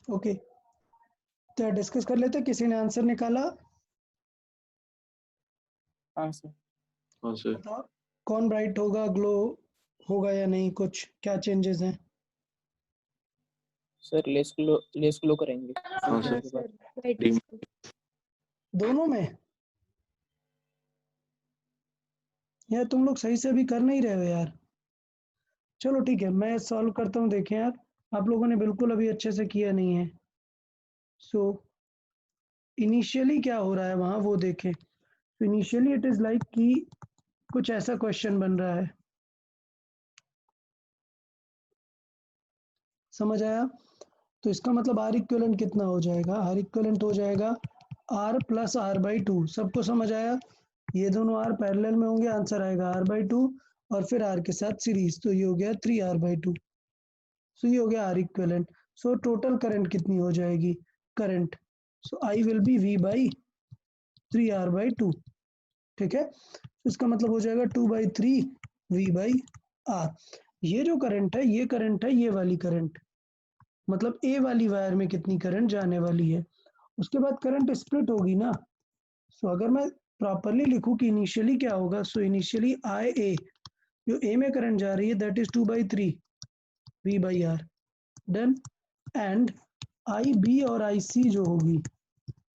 ओके, तो डिस्कस कर लेते। किसी ने आंसर निकाला? हाँ सर। हाँ सर। बताओ कौन ब्राइट होगा, ग्लो होगा या नहीं, कुछ क्या चेंजेस हैं? सर लेस ग्लो करेंगे हाँ हाँ सर। के सर, बाद। Light dim. दोनों में? यार तुम लोग सही से अभी कर नहीं रहे हो यार। चलो ठीक है, मैं सॉल्व करता हूँ। देखें यार, आप लोगों ने बिल्कुल अभी अच्छे से किया नहीं है। सो इनिशियली क्या हो रहा है वहाँ वो देखें। तो इनिशियली इट इज लाइक कि कुछ ऐसा क्वेश्चन बन रहा है। समझ आया? तो इसका मतलब आर इक्विवेलेंट कितना हो जाएगा? आर इक्विवेलेंट हो जाएगा R plus R by two. सबको समझ आया? ये दोनों आर पैरेलल में होंगे, आंसर आएगा आर बाई टू और फिर आर के साथ सीरीज, तो ये हो गया 3r/2। सो ये हो गया R equivalent. So total current कितनी हो जाएगी? Current, so I will be V by 3r/2। ठीक है, इसका मतलब हो जाएगा 2/3 वी बाई आर। ये जो करंट है ये करंट है, ये वाली करंट मतलब ए वाली वायर में कितनी करंट जाने वाली है। उसके बाद करंट स्प्लिट होगी ना। सो अगर मैं प्रॉपरली लिखूं कि इनिशियली क्या होगा, सो इनिशियली आई ए, जो ए में करंट जा रही है that is 2/3 V by R, done. And I B और आई सी जो होगी,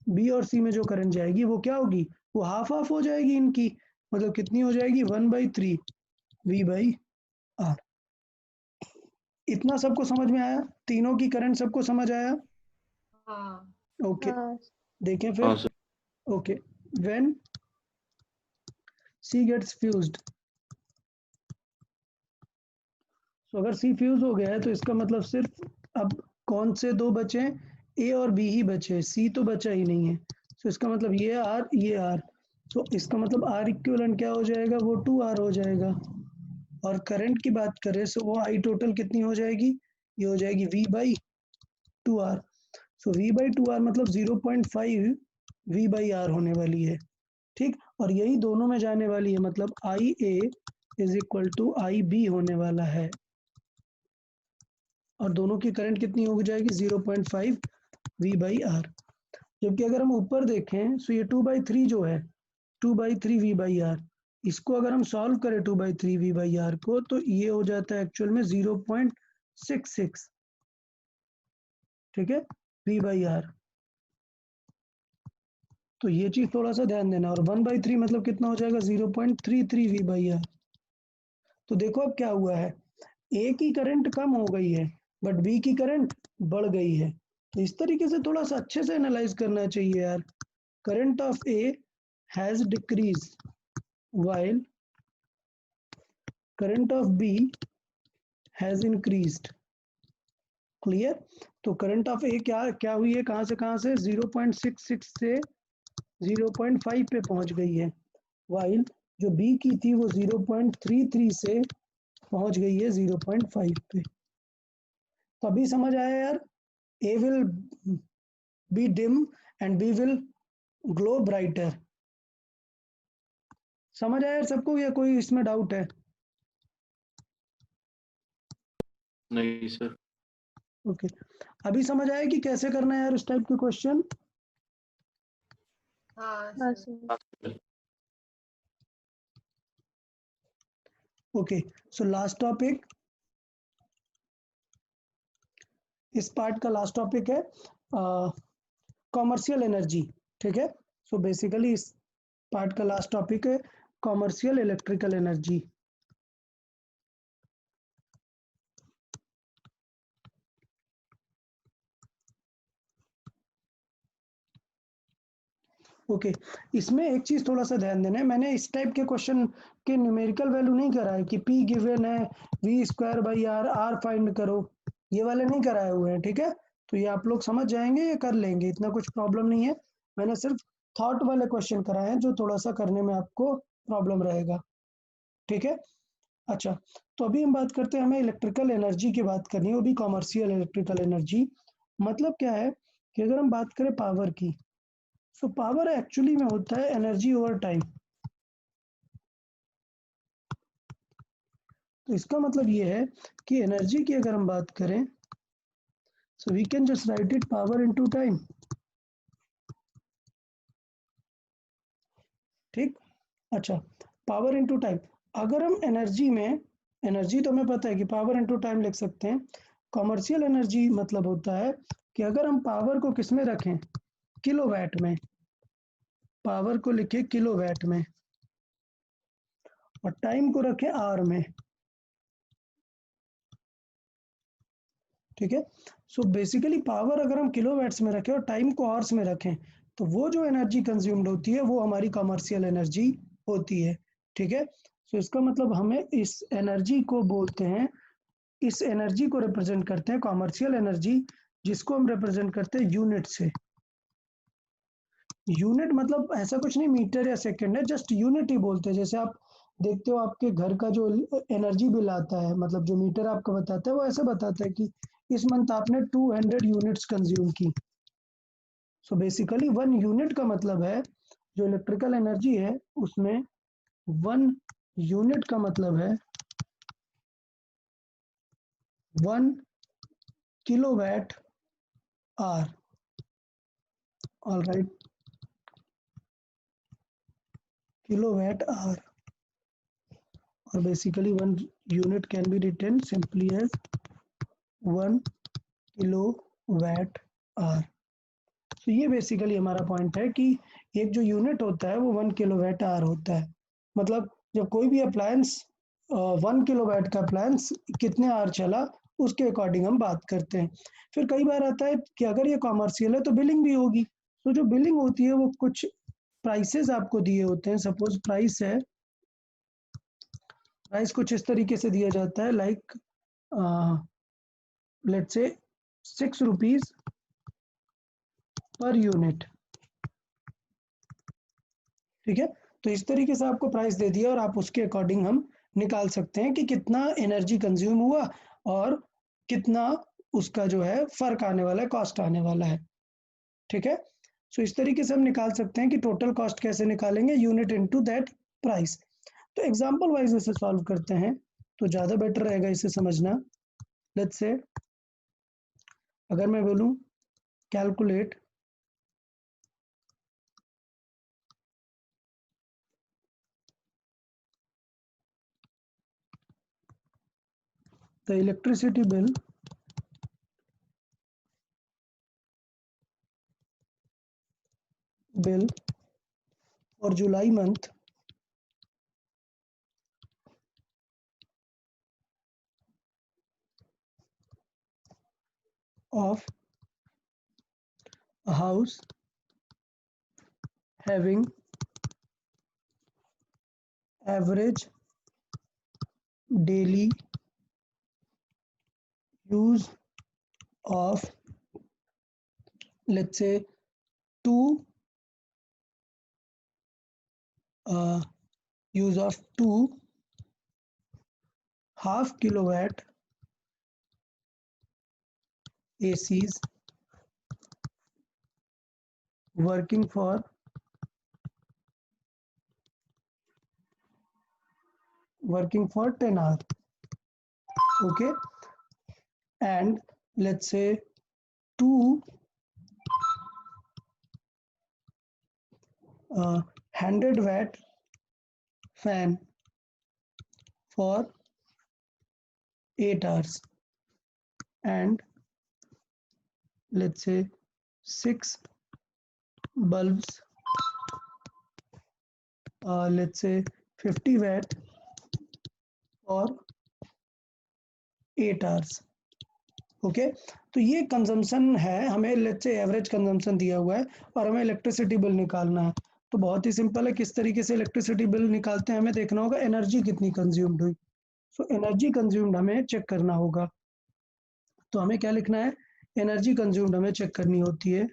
बी और सी में जो करंट जाएगी वो क्या होगी, वो हाफ हाफ हो जाएगी इनकी, मतलब कितनी हो जाएगी 1/3 वी बाई आर। इतना सबको समझ में आया, तीनों की करंट सबको समझ आया? हाँ ओके हाँ देखें हाँ फिर। Sir. Okay, when C gets fused, तो अगर सी फ्यूज हो गया है तो इसका मतलब सिर्फ अब कौन से दो बचे हैं, ए और बी ही बचे, सी तो बचा ही नहीं है। तो इसका मतलब ये आर, तो इसका मतलब आर इक्विवेलेंट क्या हो जाएगा, वो 2R हो जाएगा। और करंट की बात करें तो वो आई टोटल कितनी हो जाएगी, ये हो जाएगी V by 2R। So V by 2R मतलब 0.5 V बाई आर होने वाली है, ठीक। और यही दोनों में जाने वाली है, मतलब I A is equal to I B होने वाला है, और दोनों की करंट कितनी हो जाएगी 0.5 V बाई आर। जबकि अगर हम ऊपर देखें तो ये 2/3 जो है 2/3 V बाई आर, इसको अगर हम सॉल्व करें 2/3 V बाई आर को, तो ये हो जाता है एक्चुअल में 0.66, ठीक है, V बाई आर। तो ये चीज थोड़ा सा ध्यान देना। और 1/3 मतलब कितना हो जाएगा 0.33 V बाई आर। तो देखो अब क्या हुआ है, ए की करंट कम हो गई है बट बी की करंट बढ़ गई है। तो इस तरीके से थोड़ा सा अच्छे से एनालाइज करना चाहिए यार। Current of A has decrease while current of B has increased, clear. तो करंट ऑफ ए क्या क्या हुई है, कहां से 0.66 से 0.5 पे पहुंच गई है, while जो B की थी वो 0.33 से पहुंच गई है 0.5 पे। तो अभी समझ आया यार, A will be dim and B will glow brighter। समझ आया यार सबको, या कोई इसमें डाउट है? नहीं सर। ओके अभी समझ आया कि कैसे करना है यार उस टाइप के क्वेश्चन। हाँ हाँ sir sir. Okay so last topic, इस पार्ट का लास्ट टॉपिक है कॉमर्शियल एनर्जी, ठीक है। सो बेसिकली इस पार्ट का लास्ट टॉपिक है कॉमर्शियल इलेक्ट्रिकल एनर्जी। ओके इसमें एक चीज थोड़ा सा ध्यान देना है, मैंने इस टाइप के क्वेश्चन के न्यूमेरिकल वैल्यू नहीं करा है कि P गिवन है V square by R, R find करो, ये वाले नहीं कराए हुए हैं, ठीक है। तो ये आप लोग समझ जाएंगे, ये कर लेंगे, इतना कुछ प्रॉब्लम नहीं है। मैंने सिर्फ थॉट वाले क्वेश्चन कराए हैं जो थोड़ा सा करने में आपको प्रॉब्लम रहेगा, ठीक है। अच्छा तो अभी हम बात करते हैं, हमें इलेक्ट्रिकल एनर्जी की बात करनी है, वो भी कॉमर्शियल इलेक्ट्रिकल एनर्जी। मतलब क्या है कि अगर हम बात करें पावर की, सो पावर एक्चुअली में होता है एनर्जी ओवर टाइम। तो इसका मतलब ये है कि एनर्जी की अगर हम बात करें, so we can just write it power into time, ठीक। अच्छा पावर इनटू टाइम, अगर हम एनर्जी में, एनर्जी तो हमें पता है कि पावर इनटू टाइम लिख सकते हैं। कॉमर्शियल एनर्जी मतलब होता है कि अगर हम पावर को किस में रखें, किलोवाट में, पावर को लिखे किलोवाट में और टाइम को रखें आवर में, ठीक है। सो बेसिकली पावर अगर हम किलोवाट्स में रखें और टाइम को आवर्स में रखें, तो वो जो एनर्जी कंज्यूम्ड होती है वो हमारी कमर्शियल एनर्जी होती है, ठीक है। सो इसका मतलब हमें इस एनर्जी को बोलते हैं, इस एनर्जी को रिप्रेजेंट करते हैं कमर्शियल एनर्जी, जिसको हम रिप्रेजेंट करते हैं यूनिट से। यूनिट मतलब ऐसा कुछ नहीं मीटर या सेकंड है, जस्ट यूनिट ही बोलते हैं। जैसे आप देखते हो आपके घर का जो एनर्जी बिल आता है, मतलब जो मीटर आपको बताता है वो ऐसे बताता है कि इस मंथ आपने 200 यूनिट्स कंज्यूम की। सो बेसिकली 1 यूनिट का मतलब है, जो इलेक्ट्रिकल एनर्जी है उसमें 1 यूनिट का मतलब है 1 kilowatt hour, all right. kilowatt hour, or basically 1 unit can be written simply as 1 kilowatt hour. तो ये बेसिकली हमारा पॉइंट है कि एक जो यूनिट होता है वो 1 किलोवाट आवर होता है। मतलब जब कोई भी अप्लायंस 1 किलोवाट का अप्लायंस कितने आवर चला उसके अकॉर्डिंग हम बात करते हैं। फिर कई बार आता है कि अगर ये कॉमर्शियल है तो बिलिंग भी होगी। तो जो बिलिंग होती है वो कुछ प्राइसेस आपको दिए होते हैं। सपोज प्राइस है, प्राइस कुछ इस तरीके से दिया जाता है like let's say 6 rupees per unit. ठीक है, तो इस तरीके से आपको प्राइस दे दिया और आप उसके अकॉर्डिंग हम निकाल सकते हैं कि कितना एनर्जी कंज्यूम हुआ और कितना उसका जो है फर्क आने वाला है, कॉस्ट आने वाला है। ठीक है, सो इस तरीके से हम निकाल सकते हैं कि टोटल कॉस्ट कैसे निकालेंगे, यूनिट इनटू दैट प्राइस। तो एग्जांपल वाइज इसे सॉल्व करते हैं तो ज़्यादा बेटर रहेगा इसे समझना। लेट्स से अगर मैं बोलूँ calculate the electricity bill for July month of a house having average daily use of let's say 2 use of 2 half kilowatt ACs working for 10 hours. Okay, and let's say 2 100-watt fan for 8 hours, and let's say 6 bulbs, let's say 50-watt for 8 hours. Okay, तो ये consumption है, हमें let's say average consumption दिया हुआ है और हमें electricity bill निकालना है। तो बहुत ही सिंपल है, किस तरीके से इलेक्ट्रिसिटी बिल निकालते हैं, हमें देखना होगा एनर्जी कितनी कंज्यूम्ड हुई। सो एनर्जी कंज्यूम्ड हमें चेक करना होगा। तो हमें क्या लिखना है, एनर्जी कंज्यूम्ड हमें चेक करनी होती है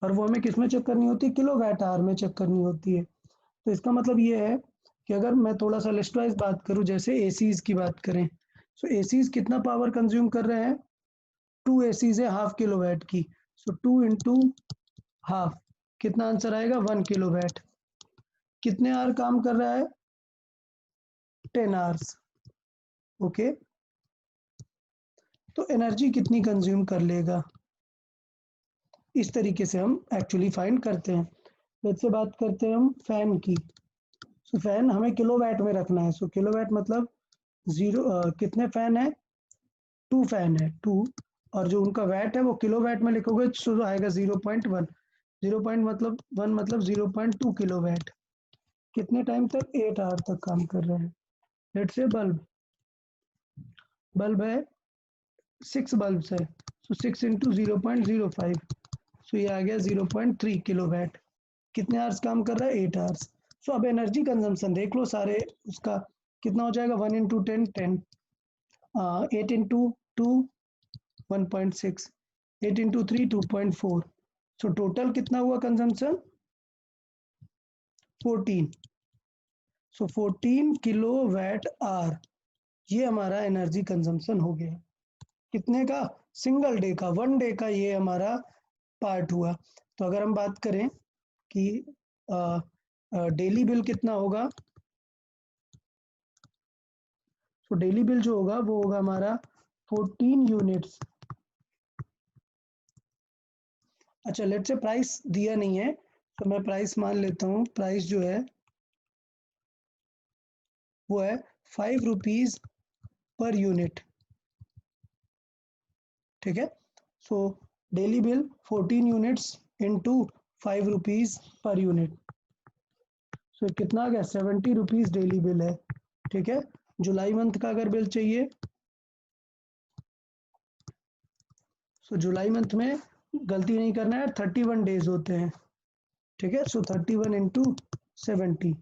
और वो हमें किस में चेक करनी होती है, किलोवाट आवर में चेक करनी होती है। तो इसका मतलब ये है कि अगर मैं थोड़ा सा लिस्ट वाइज बात करूं, जैसे एसीज की बात करें, सो एसीज कितना पावर कंज्यूम कर रहे हैं, 2 एसीज है हाफ किलोवाट की, सो 2 इंटू हाफ कितना आंसर आएगा, 1 किलोवाट। कितने आवर काम कर रहा है, 10 आवर्स। ओके, तो एनर्जी कितनी कंज्यूम कर लेगा, इस तरीके से हम एक्चुअली फाइंड करते हैं। लेट्स से बात करते हैं हम फैन की। सो फैन हमें किलोवाट में रखना है। सो किलोवाट मतलब कितने फैन है, 2 फैन है 2, और जो उनका वैट है वो किलोवाट में लिखोगे तो आएगा 0.1। 0.1 मतलब 1 मतलब 0.2 किलोवाट। कितने टाइम तक, 8 आवर तक काम कर रहे हैं। लेट्स से बल्ब है 6 बल्ब्स है, सो 6 इंटू 0.05, सो ये आ गया 0.3 किलोवाट। कितने आवर्स काम कर रहा है, 8 आवर्स। सो अब एनर्जी कंजम्पशन देख लो सारे, उसका कितना हो जाएगा, 1 into 10 10, 8 into 2 1.6, 8 into 3 2.4, so total कितना हुआ कंजम्पशन, 14। सो 14 किलोवाट आवर, ये हमारा एनर्जी कंजम्पशन हो गया। कितने का, सिंगल डे का, 1 डे का ये हमारा पार्ट हुआ। तो अगर हम बात करें कि डेली बिल कितना होगा, तो डेली बिल जो होगा वो होगा हमारा 14 यूनिट्स अच्छा लेट से प्राइस दिया नहीं है तो मैं प्राइस मान लेता हूँ, प्राइस जो है वो है 5 रुपीज पर यूनिट, ठीक है। So daily bill 14 units into 5 rupees per unit, so कितना आ गया 70 रुपीज डेली बिल है, ठीक है। जुलाई मंथ का अगर बिल चाहिए, सो जुलाई मंथ में गलती नहीं करना है, 31 डेज होते हैं, ठीक है। सो 31 into 70,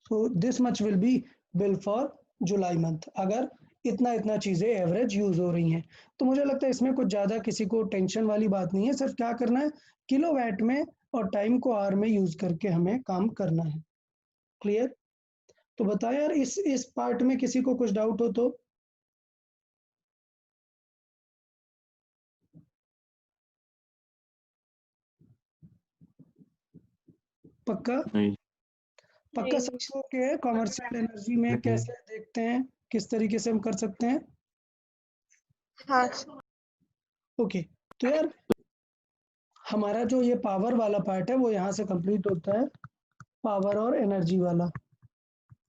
so this much will be bill for July month, अगर इतना इतना चीजें एवरेज यूज हो रही हैं। तो मुझे लगता है इसमें कुछ ज्यादा किसी को टेंशन वाली बात नहीं है, सिर्फ क्या करना है किलोवाट में और टाइम को आवर में यूज करके हमें काम करना है। क्लियर? तो बताओ यार, इस पार्ट में किसी को कुछ डाउट हो तो। पक्का नहीं पक्का नहीं। सबको के कॉमर्शियल एनर्जी में नहीं। कैसे देखते हैं, किस तरीके से हम कर सकते हैं? हाँ ओके, तो यार हमारा जो ये पावर वाला पार्ट है वो यहाँ से कंप्लीट होता है, पावर और एनर्जी वाला,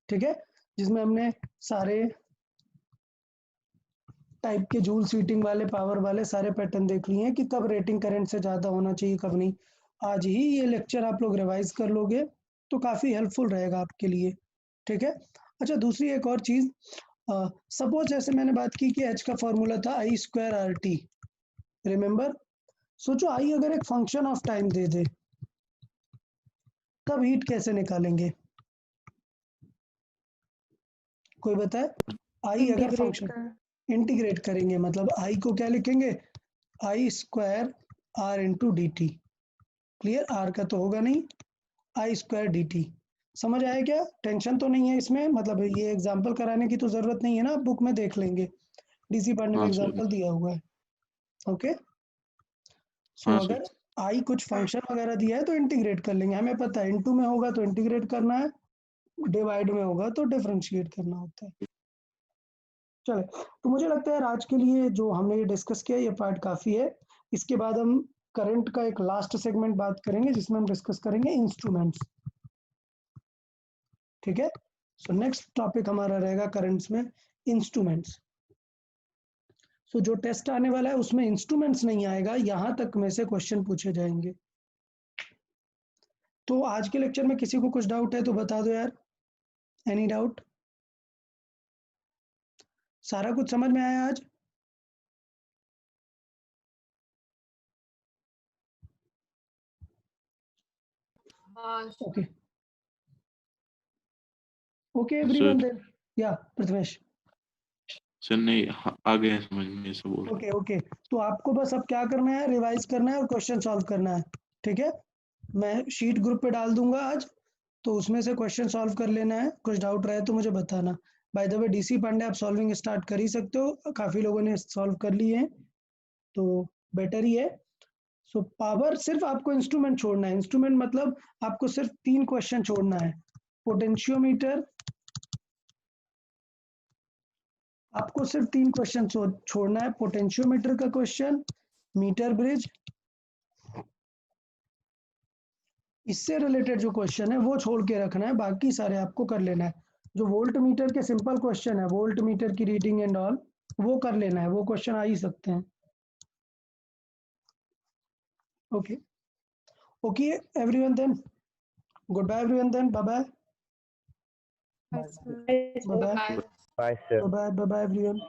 ठीक है, जिसमें हमने सारे टाइप के जूल सीटिंग वाले पावर वाले सारे पैटर्न देख लिए हैं कि कब रेटिंग करंट से ज़्यादा होना चाहिए कब नहीं। आज ही ये लेक्चर आप लोग रिवाइज कर लोगे तो काफ़ी हेल्पफुल रहेगा आपके लिए, ठीक है। अच्छा दूसरी एक और चीज़, सपोज जैसे मैंने बात की कि एच का फॉर्मूला था आई स्क्वायर आर टी, रिमेंबर। सोचो आई अगर एक फंक्शन ऑफ टाइम दे दे तब हीट कैसे निकालेंगे? कोई बताए? आई अगर इंटीग्रेट फंक्शन कर। इंटीग्रेट करेंगे मतलब आई को क्या लिखेंगे, I square R into D T. Clear? R का तो होगा नहीं, आई स्क्वायर डी टी। समझ आया क्या? टेंशन तो नहीं है इसमें, मतलब ये एग्जाम्पल कराने की तो जरूरत नहीं है ना, बुक में देख लेंगे, डीसी पांडे में हाँ सर। एग्जाम्पल दिया हुआ है। ओके, सो हाँ सर। अगर आई कुछ फंक्शन वगैरह दिया है तो इंटीग्रेट कर लेंगे, हमें पता है इनटू में होगा तो इंटीग्रेट करना है, डिवाइड में होगा तो डिफरेंशिएट करना होता है। चलो, तो मुझे लगता है आज के लिए जो हमने ये डिस्कस किया ये पार्ट काफी है। इसके बाद हम करंट का एक लास्ट सेगमेंट बात करेंगे जिसमें हम डिस्कस करेंगे इंस्ट्रूमेंट्स, ठीक है। सो नेक्स्ट टॉपिक हमारा रहेगा करंट्स में इंस्ट्रूमेंट्स। सो जो टेस्ट आने वाला है उसमें इंस्ट्रूमेंट्स नहीं आएगा, यहां तक में से क्वेश्चन पूछे जाएंगे। तो आज के लेक्चर में किसी को कुछ डाउट है तो बता दो यार, एनी डाउट? सारा कुछ समझ में आया आज? हाँ okay okay sir everyone then, या प्रथमेश? सर नहीं, हाँ, आ गए हैं समझ में, ये सब बोल। ओके ओके, तो आपको बस अब क्या करना है, रिवाइज करना है और क्वेश्चन सॉल्व करना है, ठीक है। मैं शीट ग्रुप पे डाल दूंगा आज, तो उसमें से क्वेश्चन सॉल्व कर लेना है, कुछ डाउट रहे तो मुझे बताना। By the way DC Pandey आप सॉल्विंग स्टार्ट कर ही सकते हो, काफी लोगों ने सॉल्व कर लिए हैं तो बेटर ही है। सो पावर सिर्फ आपको इंस्ट्रूमेंट छोड़ना है, इंस्ट्रूमेंट मतलब आपको सिर्फ 3 क्वेश्चन छोड़ना है, पोटेंशियोमीटर, आपको सिर्फ 3 क्वेश्चन छोड़ना है, पोटेंशियोमीटर का क्वेश्चन, मीटर ब्रिज, इससे रिलेटेड जो क्वेश्चन है वो छोड़ के रखना है, बाकी सारे आपको कर लेना है। जो वोल्ट मीटर के सिंपल क्वेश्चन है, वोल्ट मीटर की रीडिंग एंड ऑल, वो कर लेना है, वो क्वेश्चन आ ही सकते हैं। Okay okay everyone then, good bye everyone then, bye bye Yes, sir. Bye bye bye. Bye, sir. Bye bye everyone.